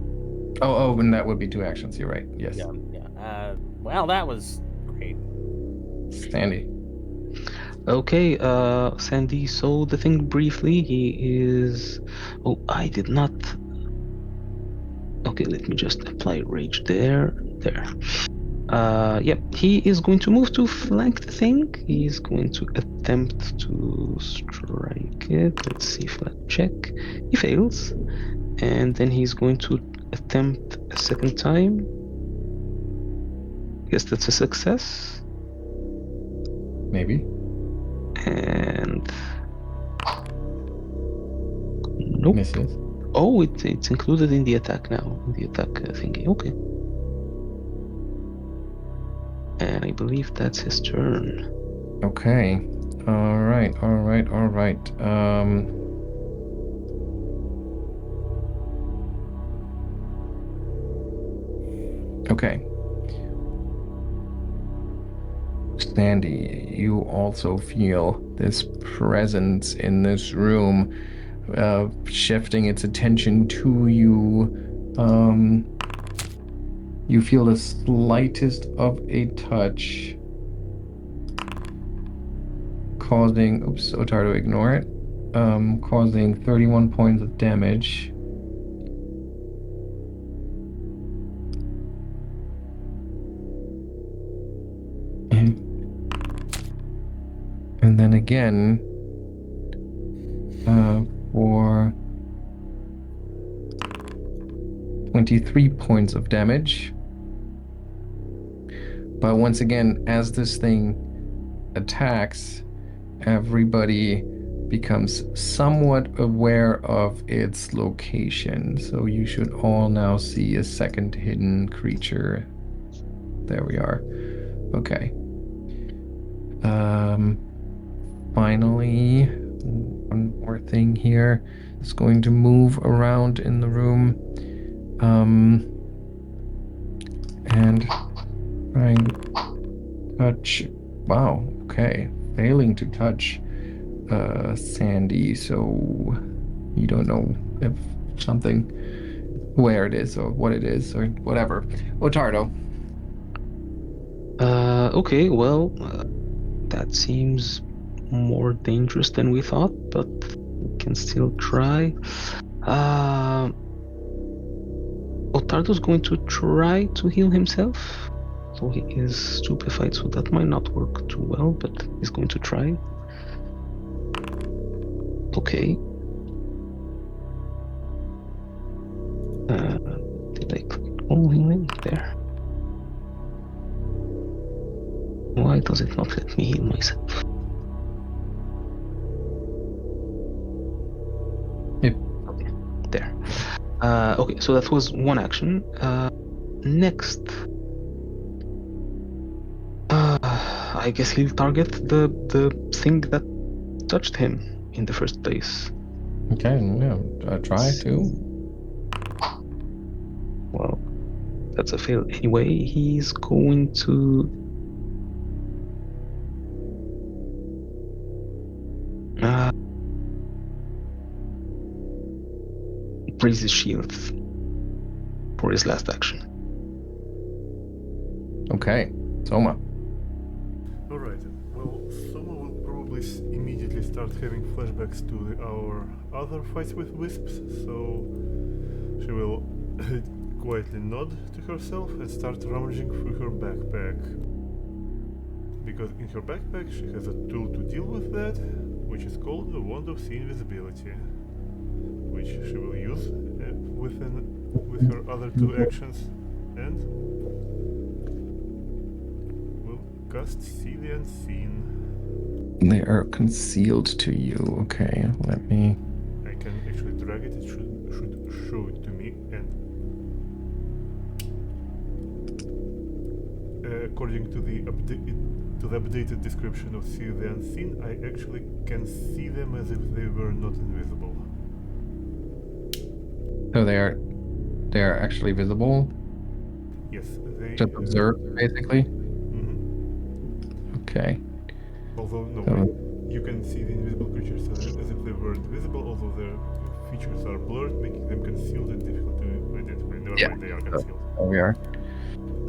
Oh, and that would be 2 actions. You're right. Yes. Yeah. Well, that was great. Sandy. Okay, Sandy, so the thing briefly, he is... Oh, I did not... Okay, let me just apply rage there. Yep, he is going to move to flank the thing. He's going to attempt to strike it. Let's see, flat check. He fails. And then he's going to attempt a second time. Guess that's a success. Maybe. And nope. Misses. Oh, it's included in the attack now. In the attack thingy. Okay. And I believe that's his turn. Okay. All right. Okay. Sandy, you also feel this presence in this room, shifting its attention to you. You feel the slightest of a touch, causing, oops, Ottardo, ignore it, causing 31 points of damage. And then again, for 23 points of damage. But once again, as this thing attacks, everybody becomes somewhat aware of its location. So you should all now see a second hidden creature. There we are. Okay. Finally, one more thing here. It's going to move around in the room. And trying to touch. Wow, okay. Failing to touch Sandy, so you don't know if something, where it is or what it is or whatever. Ottardo. Okay, well, that seems more dangerous than we thought, but we can still try. Ottardo's going to try to heal himself. So he is stupefied, so that might not work too well, but he's going to try. Okay. Did I click on healing? There. Why does it not let me heal myself? Yep. Okay, there. Okay, so that was one action. Next, I guess he'll target the thing that touched him in the first place. Okay, yeah, try to. Well, that's a fail anyway. He's going to raise his shield for his last action. Okay, Souma. Alright, well, Souma will probably immediately start having flashbacks to our other fights with wisps, so she will quietly nod to herself and start rummaging through her backpack. Because in her backpack she has a tool to deal with that, which is called the Wand of Sea Invisibility, which she will use with her other two actions, and will cast See the Unseen. They are concealed to you. Okay, let me. I can actually drag it. It should show it to me, and according to the updated description of See the Unseen, I actually can see them as if they were not invisible. So they are actually visible. Yes, they Just observe, basically. Okay. Although no, So- you can see the invisible creatures as if they were invisible, although their features are blurred, making them concealed and difficult to identify. Never Yeah. mind, they are concealed. There we are.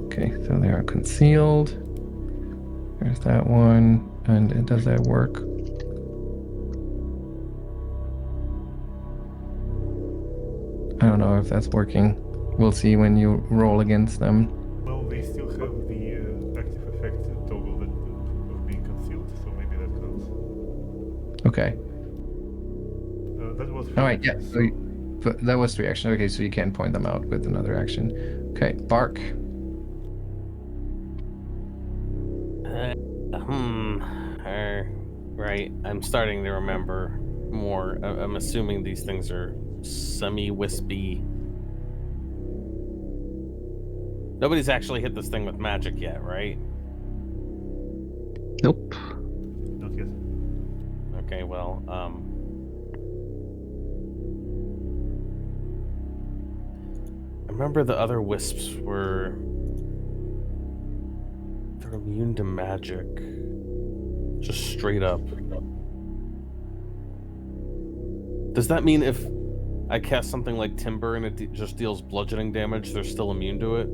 Okay, so they are concealed. There's that one. And does that work? I don't know if that's working. We'll see when you roll against them. Well, they still have the active effect toggle of being concealed, so maybe that counts. Okay. That was All right, yeah. actions, So that was 3 actions. Okay, so you can point them out with another action. Okay, Bark. Right. I'm starting to remember more. I'm assuming these things are semi-wispy. Nobody's actually hit this thing with magic yet, right? Nope. Not yet. Okay, well, I remember the other wisps were... They're immune to magic. Just straight up. Does that mean if I cast something like Timber and it just deals bludgeoning damage, they're still immune to it?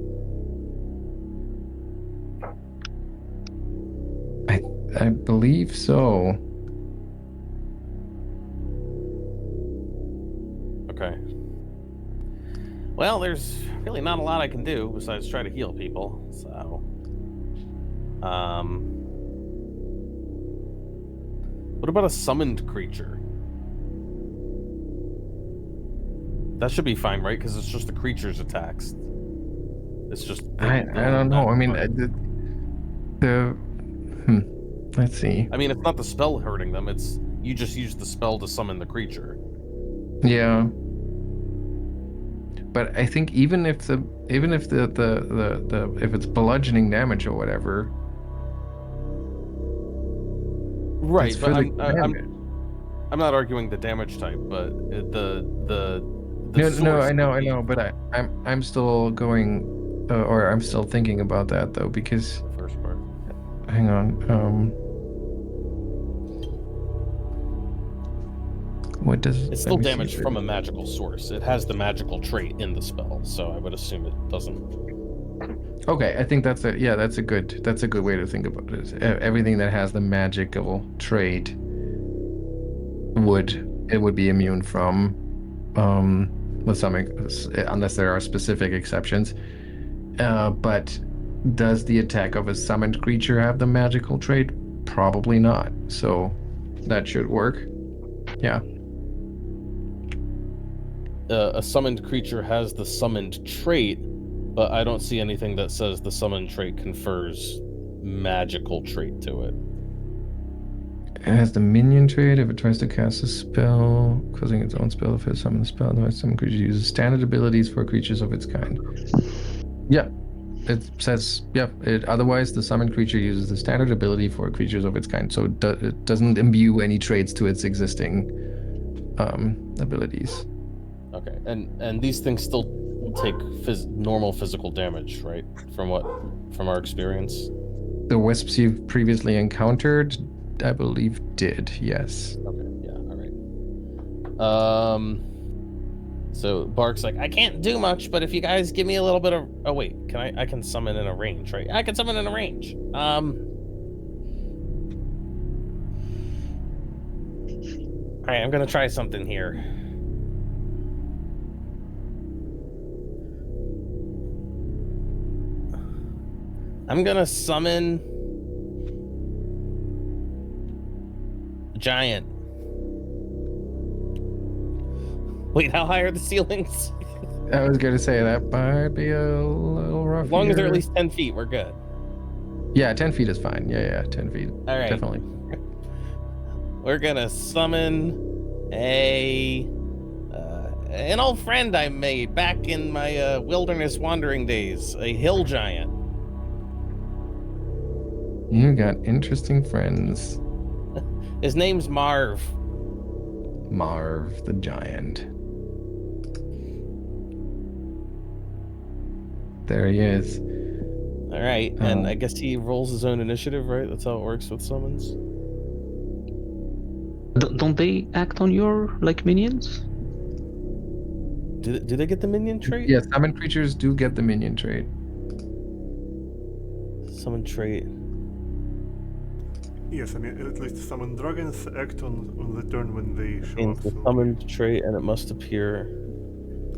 I believe so. Okay. Well, there's really not a lot I can do besides try to heal people, so... What about a summoned creature? That should be fine, right? Because it's just the creature's attacks. It's just... I don't know. I mean, let's see. I mean, it's not the spell hurting them. It's you just use the spell to summon the creature. Yeah. But I think even if if it's bludgeoning damage or whatever. Right, it's but for the damage. I'm not arguing the damage type, but the No, source I would be- know, but I'm still going, or I'm still thinking about that though, because the first part. hang on, what does It's still damage from a magical source. It has the magical trait in the spell, so I would assume it doesn't Okay, I think that's a good way to think about it. Everything that has the magical trait would be immune from with some unless there are specific exceptions. But does the attack of a summoned creature have the magical trait? Probably not. So that should work. Yeah. A summoned creature has the summoned trait, but I don't see anything that says the summoned trait confers magical trait to it. It has the minion trait if it tries to cast a spell, causing its own spell if it summons a spell. Otherwise, some creature uses standard abilities for creatures of its kind. Yeah, it says, otherwise, the summoned creature uses the standard ability for creatures of its kind. So it doesn't imbue any traits to its existing abilities. Okay, and these things still take normal physical damage, right? From our experience. The wisps you've previously encountered, I believe, did, yes. Okay, yeah, all right. So Bark's like, I can't do much, but if you guys give me a little bit of, oh wait, I can summon in a range, right? I can summon in a range. All right, I'm gonna try something here. I'm gonna summon a giant. Wait, how high are the ceilings? I was going to say that might be a little rough. As long as they're at here. least 10 feet, we're good. Yeah, 10 feet is fine. Yeah, 10 feet. All right. Definitely. We're gonna summon an old friend I made back in my wilderness wandering days, a hill giant. You got interesting friends. His name's Marv. Marv the giant. There he is. All right, and I guess he rolls his own initiative, right? That's how it works with summons. Don't they act on your minions? Do they get the minion trait? Yeah, summon creatures do get the minion trait. Summon trait. Yes, I mean, at least summon dragons act on the turn when they show And up. the So summoned trait, and it must appear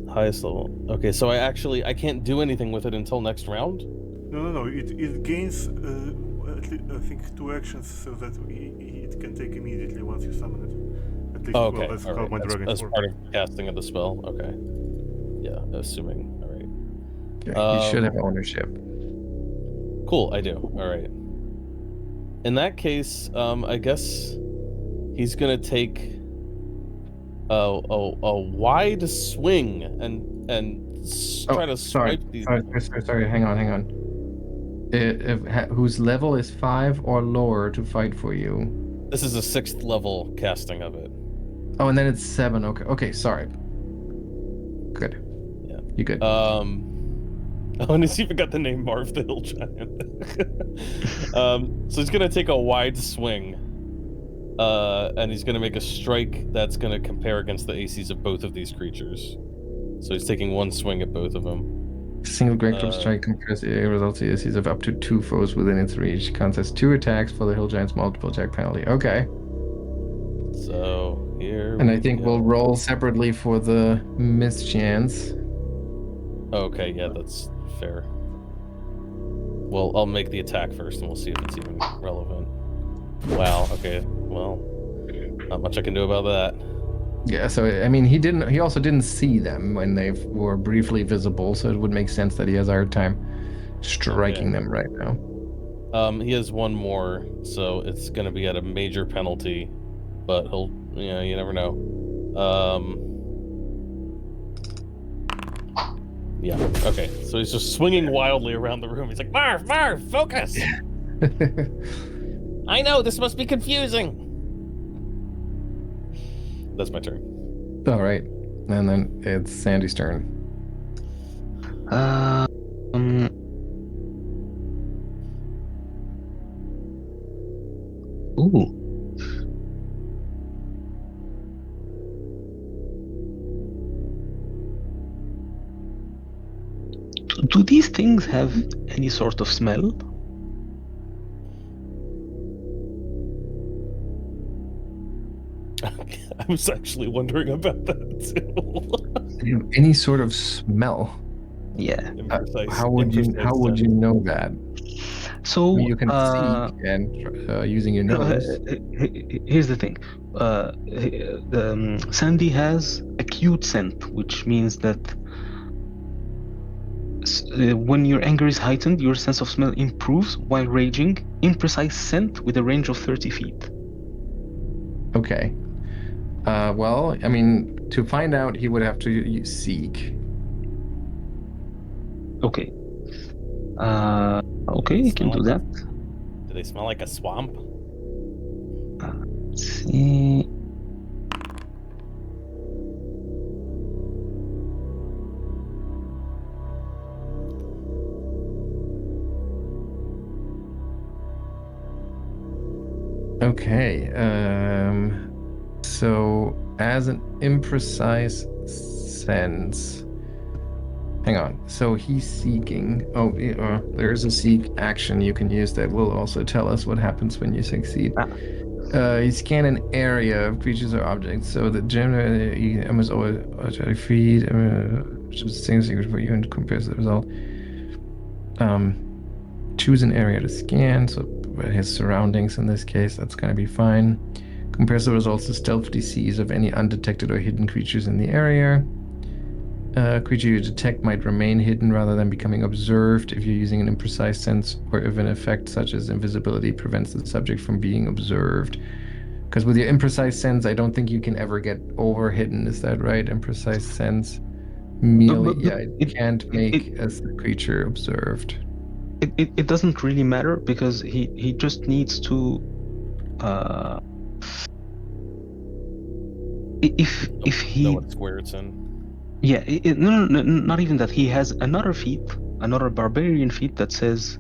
highest level. Okay, so I can't do anything with it until next round? no. It gains, I think, 2 actions so that it can take immediately once you summon it. At least, Oh, okay. well, that's all how right. my dragons As work. part of casting of the spell. Okay. Yeah, assuming. All right. Okay, you should have ownership. Cool, I do. All right. In that case, I guess he's gonna take a wide swing and try to swipe these. Sorry. Hang on. Whose level is 5 or lower to fight for you? This is a 6th level casting of it. Oh, and then it's 7. Okay. Sorry. Good. Yeah. You good? Oh, and he's even got the name Marv the Hill Giant. So he's gonna take a wide swing, and he's gonna make a strike that's gonna compare against the ACs of both of these creatures. So he's taking one swing at both of them. Single Great Club strike compares the results to ACs of up to 2 foes within its reach. Counts as 2 attacks for the Hill Giant's multiple attack penalty. Okay. So here. And I think we'll roll separately for the mischance. Okay, yeah, that's fair. Well, I'll make the attack first, and we'll see if it's even relevant. Wow. Okay. Well, not much I can do about that. Yeah, so I mean, he also didn't see them when they were briefly visible, so it would make sense that he has a hard time striking them right now. He has one more, so it's gonna be at a major penalty, but he'll, you never know. Yeah, okay, so he's just swinging wildly around the room. He's like, Marv, focus! I know, this must be confusing! That's my turn. All right, and then it's Sandy's turn. Ooh. Do these things have any sort of smell? I was actually wondering about that too. Any sort of smell? Yeah. How would you know that? So You can seek and using your nose. here's the thing. Sandy has acute scent, which means that when your anger is heightened, your sense of smell improves while raging. Imprecise scent with a range of 30 feet. Okay. Well, I mean, to find out, he would have to seek. Okay. Okay, you can do that. Do they smell like a swamp? Let's see. Okay. So as an imprecise sense. Hang on. So he's seeking. Oh, there's a seek action you can use that will also tell us what happens when you succeed. You scan an area of creatures or objects. So the general must always feed things for you and compares the result. Choose an area to scan. So his surroundings in this case, that's going to be fine. Compares the results to stealth DCs of any undetected or hidden creatures in the area. Creature you detect might remain hidden rather than becoming observed if you're using an imprecise sense, or if an effect such as invisibility prevents the subject from being observed. Because with your imprecise sense, I don't think you can ever get over hidden. Is that right? Imprecise sense merely, it can't make as the creature observed. It doesn't really matter because he just needs to if he know what square it's in. Yeah, no, not even that. He has another barbarian feat that says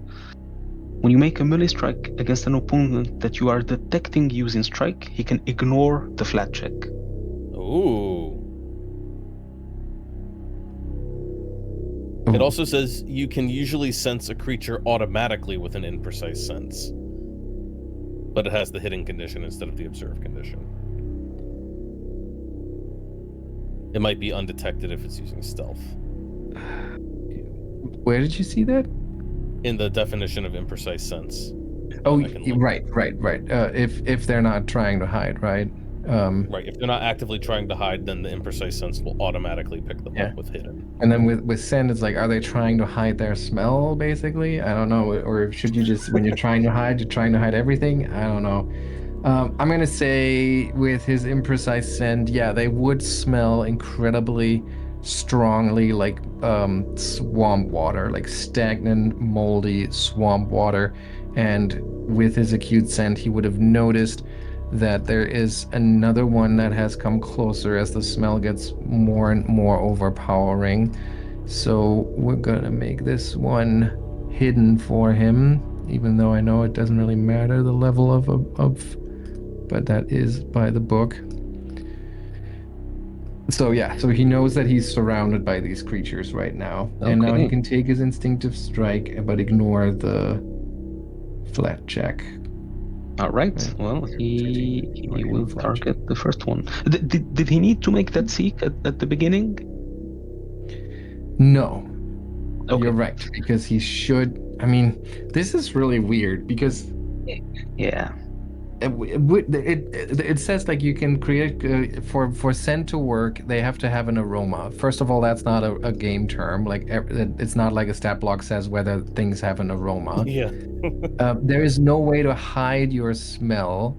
when you make a melee strike against an opponent that you are detecting using strike, he can ignore the flat check. Ooh. It also says you can usually sense a creature automatically with an imprecise sense, but it has the hidden condition instead of the observed condition. It might be undetected if it's using stealth. Where did you see that? In the definition of imprecise sense. Oh, right. If they're not trying to hide, right? Right. If they're not actively trying to hide, then the imprecise sense will automatically pick them up with hidden. And then with scent, it's like, are they trying to hide their smell, basically? I don't know. Or should you just, when you're trying to hide, you're trying to hide everything? I don't know. I'm going to say with his imprecise scent, yeah, they would smell incredibly strongly like swamp water, like stagnant, moldy swamp water. And with his acute scent, he would have noticed that there is another one that has come closer as the smell gets more and more overpowering. So we're going to make this one hidden for him, even though I know it doesn't really matter the level of but that is by the book. So yeah, so he knows that he's surrounded by these creatures right now. Okay. And now he can take his instinctive strike, but ignore the flat check. All right. Well, he will target the first one. Did he need to make that seek at the beginning? No. Okay. You're right, because he should. I mean, this is really weird because... Yeah. It says like you can create for scent to work, they have to have an aroma. First of all, that's not a game term. Like it's not like a stat block says whether things have an aroma. Yeah. There is no way to hide your smell.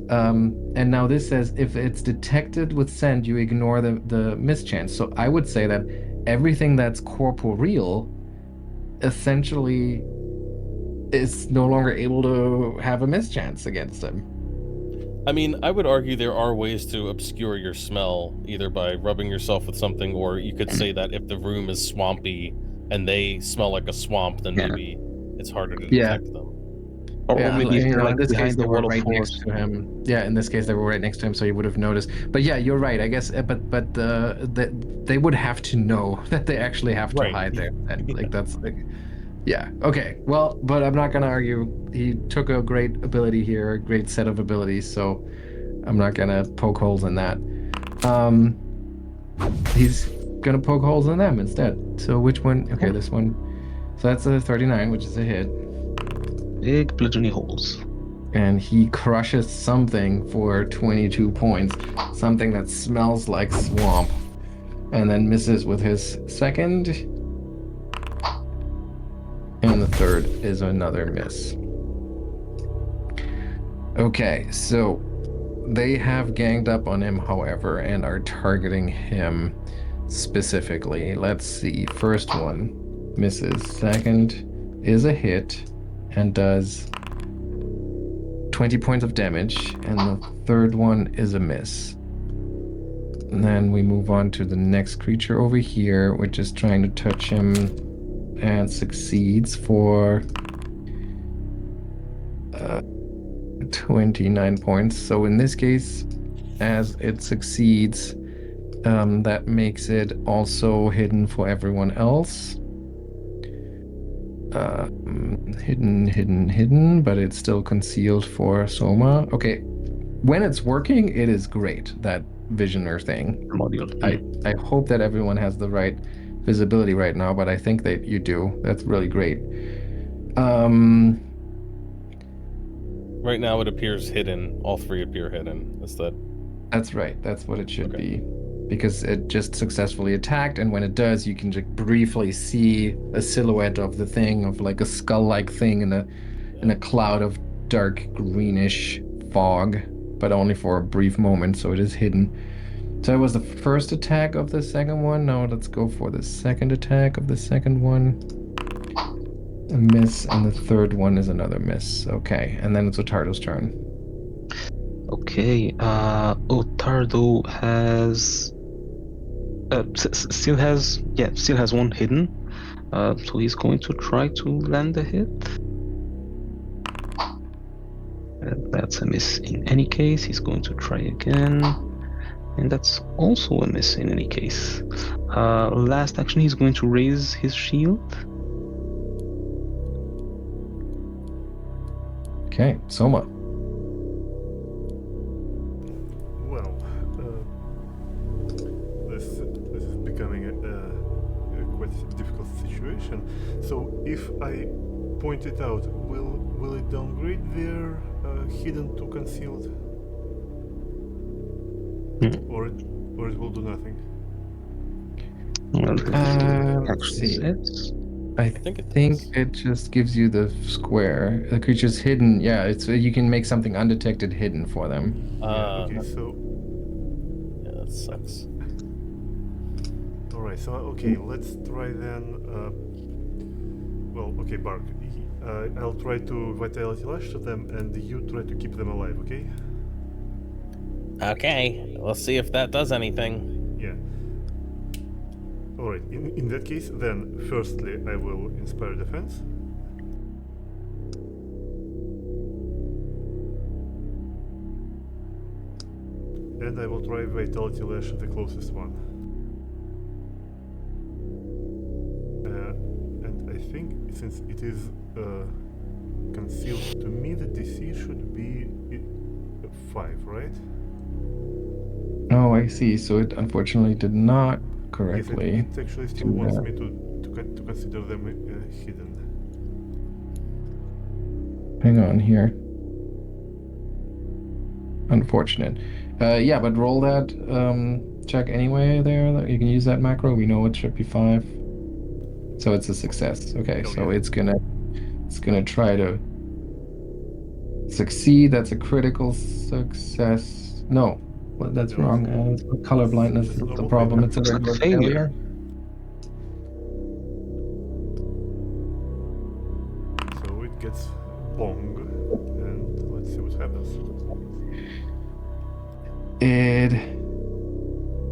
And now this says if it's detected with scent, you ignore the mischance. So I would say that everything that's corporeal essentially is no longer able to have a mischance against him. I mean, I would argue there are ways to obscure your smell, either by rubbing yourself with something, or you could say that if the room is swampy and they smell like a swamp, then maybe it's harder to detect them. Or Yeah, maybe if they're in like this case behind they the were wall of right next force. to him. Yeah, in this case they were right next to him, so he would have noticed. But yeah, you're right. I guess, they would have to know that they actually have to Right. hide there. And, like that's like, yeah. Okay. Well, but I'm not gonna argue. He took a great ability here, a great set of abilities. So I'm not gonna poke holes in that. Um, he's gonna poke holes in them instead. So which one? Okay, this one. So that's a 39, which is a hit. Big bludgeoning holes. And he crushes something for 22 points, something that smells like swamp, and then misses with his second. And the third is another miss. Okay, so they have ganged up on him, however, and are targeting him specifically. Let's see. First one misses. Second is a hit and does 20 points of damage, and the third one is a miss. And then we move on to the next creature over here, which is trying to touch him and succeeds for 29 points. So in this case, as it succeeds, that makes it also hidden for everyone else. Hidden, but it's still concealed for Soma. Okay, when it's working, it is great, that visioner thing. Module. I hope that everyone has the right visibility right now, but I think that you do. That's really great. Right now it appears hidden. All three appear hidden. Is that? That's right. That's what it should Okay. be. Because it just successfully attacked, and when it does, you can just briefly see a silhouette of the thing, of like a skull-like thing in a cloud of dark greenish fog, but only for a brief moment, so it is hidden. So that was the first attack of the second one. Now let's go for the second attack of the second one. A miss, and the third one is another miss. Okay, and then it's Ottardo's turn. Okay, Ottardo has still has one hidden. So he's going to try to land a hit. That's a miss in any case. He's going to try again, and that's also a miss in any case. Last action, he's going to raise his shield. Okay, Soma. Well, this is becoming a quite difficult situation. So if I point it out, will it downgrade their hidden to concealed, or it will do nothing? Well, Let's actually see. says. I think it think does. it just gives you the square. The creature's hidden. Yeah, it's you can make something undetected hidden for them. Yeah. Okay. So. Yeah, that sucks. All right. So okay, let's try then. Well, okay, Bark. I'll try to vitality lash to them, and you try to keep them alive. Okay. Okay, let's see if that does anything. Yeah. Alright, in that case, then, firstly, I will inspire defense. And I will try Vitality Lash at the closest one. And I think, since it is concealed to me, the DC should be 5, right? Oh, I see. So it unfortunately did not correctly. Yes, it actually still wants me to consider them hidden. Hang on here. Unfortunate. Yeah, but roll that check anyway there. You can use that macro. We know it should be 5. So it's a success. Okay, Oh, so yeah. it's gonna try to succeed. That's a critical success. No, well, that's No, wrong. Color blindness it's is the normal problem. failure. It's a It's like regular failure. failure. So it gets bong, and let's see what happens. It.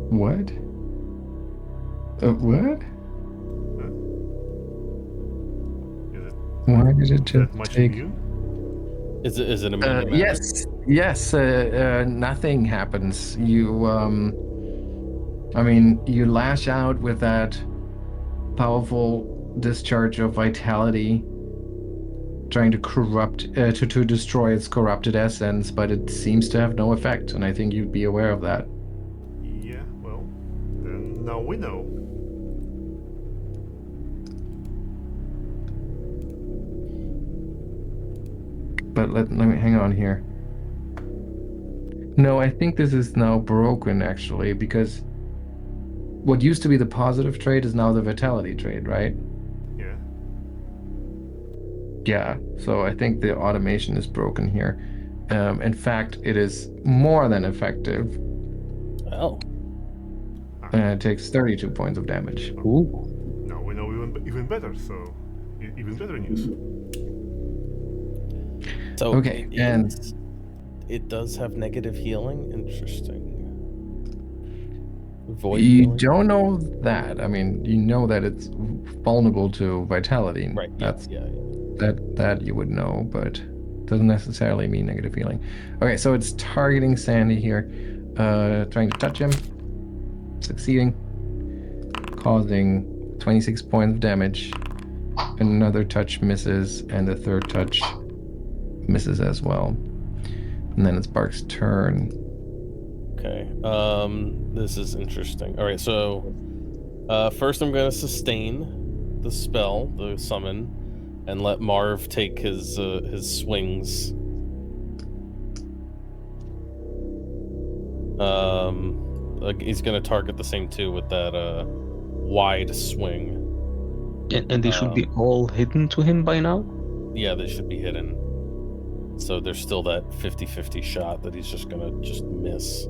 What? What? Is it Why did it that just much take? immune? Is it immune to magic? Yes. Nothing happens. You lash out with that powerful discharge of vitality, trying to to destroy its corrupted essence, but it seems to have no effect, and I think you'd be aware of that. Yeah, well, then now we know. But let me hang on here. No, I think this is now broken actually, because what used to be the positive trait is now the vitality trait, right? Yeah. Yeah, so I think the automation is broken here. In fact, it is more than effective. Oh. It takes 32 points of damage. Ooh. Now we know even better, so even better news. So Okay, and it does have negative healing. Interesting. Void you healing. don't know that. I mean, you know that it's vulnerable to vitality. Right. Yeah. That you would know, but doesn't necessarily mean negative healing. Okay, so it's targeting Sandy here, trying to touch him, succeeding, causing 26 points of damage. Another touch misses, and the third touch misses as well. And then it's Bark's turn. Okay. This is interesting. All right. So, first I'm going to sustain the spell, the summon, and let Marv take his swings. He's going to target the same two with that wide swing. And they should be all hidden to him by now? Yeah, they should be hidden. So there's still that 50-50 shot that he's just gonna miss.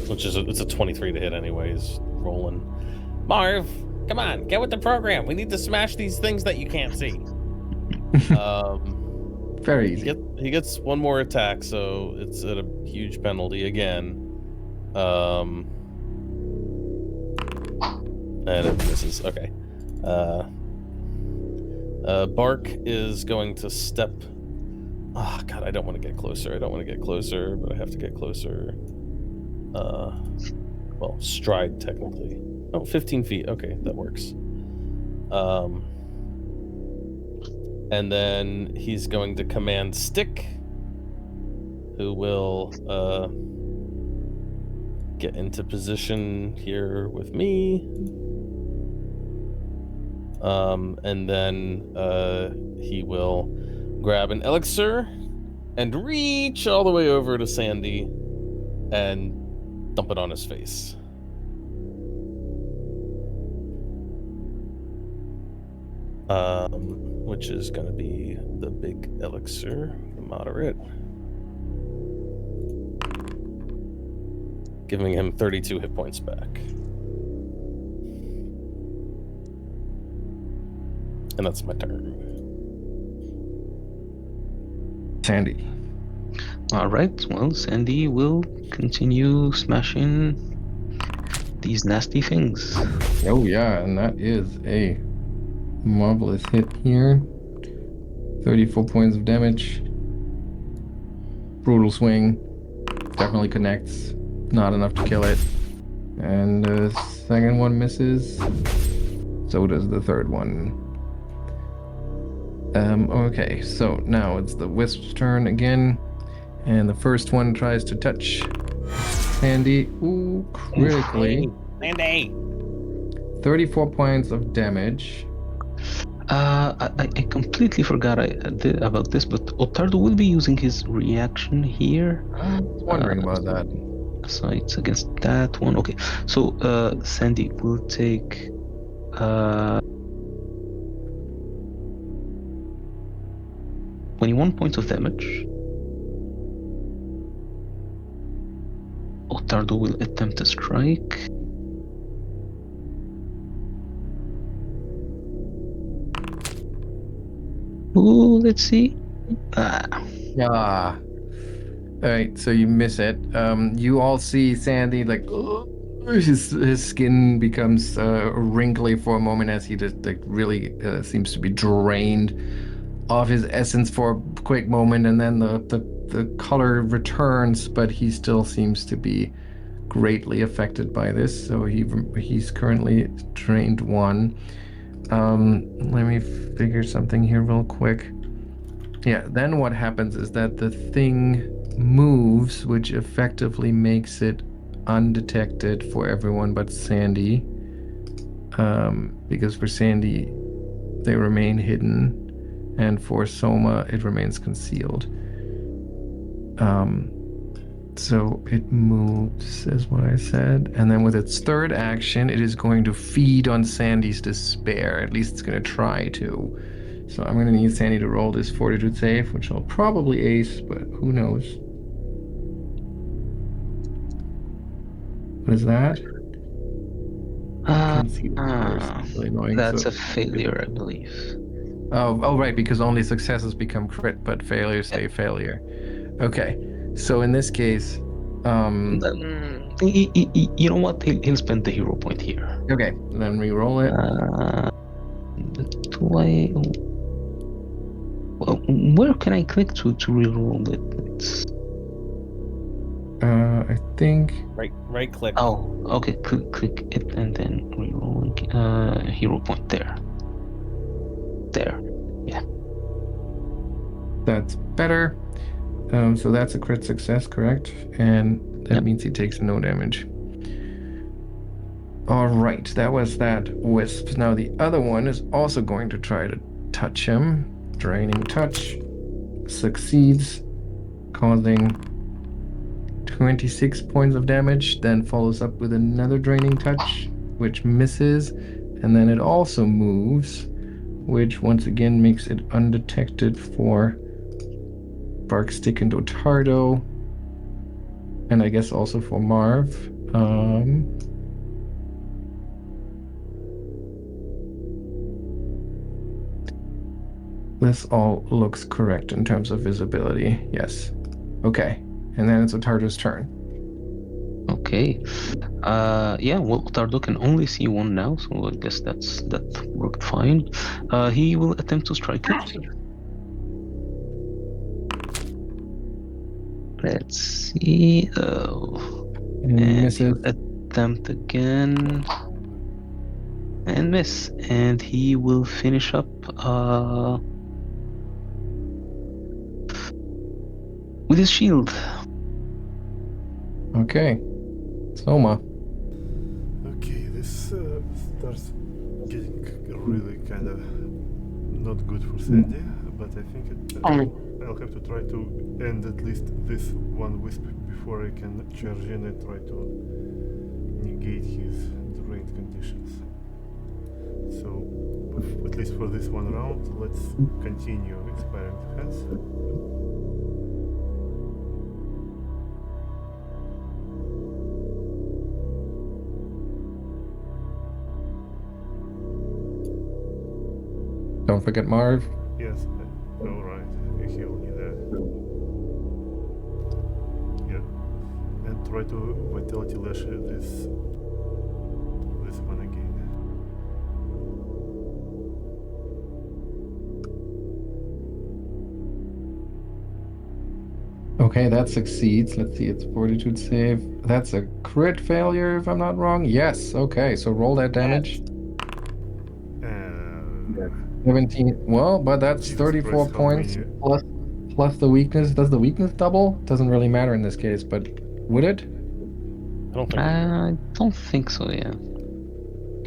Which is it's a 23 to hit anyways, rolling. Marv, come on, get with the program. We need to smash these things that you can't see. Very easy. He gets one more attack, so it's at a huge penalty again. And it misses. Okay. Bark is going to step. Oh God, I don't want to get closer. But I have to get closer. Well, stride technically. Oh, 15 feet. Okay, that works. And then he's going to command Stick, who will get into position here with me. And then he will grab an elixir and reach all the way over to Sandy and dump it on his face. Which is going to be the big elixir, the moderate. Giving him 32 hit points back. And that's my turn. Sandy. All right. Well, Sandy will continue smashing these nasty things. Oh yeah, and that is a marvelous hit here. 34 points of damage. Brutal swing. Definitely connects. Not enough to kill it. And the second one misses. So does the third one. Okay, so now it's the Wisp's turn again. And the first one tries to touch Sandy. Ooh, critically. Sandy! 34 points of damage. I completely forgot about this, but Ottardo will be using his reaction here. I was wondering about that. So it's against that one. Okay, so Sandy will take 21 points of damage. Ottardo will attempt to strike. Ooh, let's see. Yeah. All right, so you miss it. You all see Sandy like his skin becomes wrinkly for a moment as he just like really seems to be drained of his essence for a quick moment, and then the color returns, but he still seems to be greatly affected by this. So he's currently drained 1. Let me figure something here real quick. Yeah, then what happens is that the thing moves, which effectively makes it undetected for everyone but Sandy. Because for Sandy, they remain hidden, and for Soma, it remains concealed. So it moves, is what I said. And then with its third action, it is going to feed on Sandy's despair. At least it's going to try to. So I'm going to need Sandy to roll this fortitude save, which I'll probably ace, but who knows. What is that? Can't see the numbers. It's really annoying. That's So- a failure, I believe. Oh, right, because only successes become crit, but failures stay failure. Okay, so in this case, You know what? He'll spend the hero point here. okay, then re-roll it. Do I? Well, where can I click to re-roll it? It's... I think. Right click. Oh, okay. Click it and then re-rolling. Hero point there. There. Yeah. That's better. So that's a crit success, correct? And that means he takes no damage. All right, that was that wisp. Now the other one is also going to try to touch him. Draining touch. Succeeds, causing 26 points of damage, then follows up with another draining touch, which misses, and then it also moves, which once again makes it undetected for Barkstick and Ottardo, and I guess also for Marv. This all looks correct in terms of visibility. Yes. Okay. And then it's Ottardo's turn. Okay. Yeah, well, Ottardo can only see 1 now, so I guess that worked fine. He will attempt to strike it. Let's see. And And misses. he'll attempt again. And miss. And he will finish up with his shield. Okay. Soma. Okay, this starts getting really kind of not good for Sandy, but I think I'll have to try to end at least this one wisp before I can charge in and try to negate his drained conditions. So, at least for this one round, let's continue expiring defense. Don't forget Marv. Yes, alright, he'll need that. Yeah, and try to Vitality Lash this one again. Okay, that succeeds. Let's see, it's fortitude save. That's a crit failure, if I'm not wrong. Yes, okay, so roll that damage. 17. Well, but that's Jesus 34 Christ, how points many? plus the weakness. Does the weakness double? Doesn't really matter in this case, but would it? I don't think. I don't think so, yeah.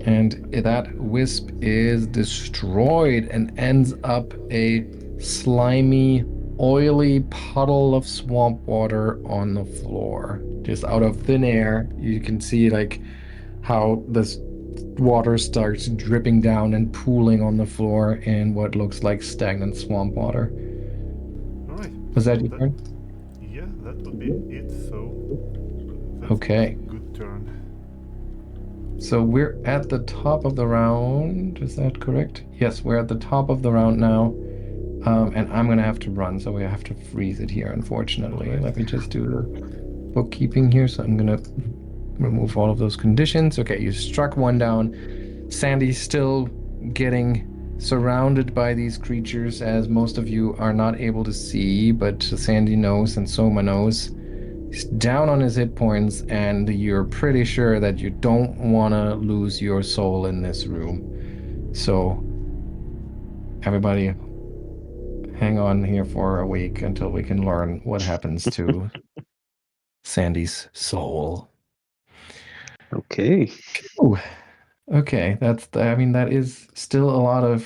And that wisp is destroyed and ends up a slimy, oily puddle of swamp water on the floor. Just out of thin air, you can see like how this water starts dripping down and pooling on the floor in what looks like stagnant swamp water. Alright. Was that your turn? Yeah, that would be it, so that's Okay. a good turn. So we're at the top of the round. Is that correct? Yes, we're at the top of the round now. And I'm going to have to run, so we have to freeze it here, unfortunately. Alright. Let me just do the bookkeeping here. So I'm going to remove all of those conditions. Okay, you struck one down. Sandy's still getting surrounded by these creatures, as most of you are not able to see, but Sandy knows and Soma knows. He's down on his hit points, and you're pretty sure that you don't want to lose your soul in this room. So, everybody, hang on here for a week until we can learn what happens to Sandy's soul. Okay. Ooh. Okay, I mean, that is still a lot of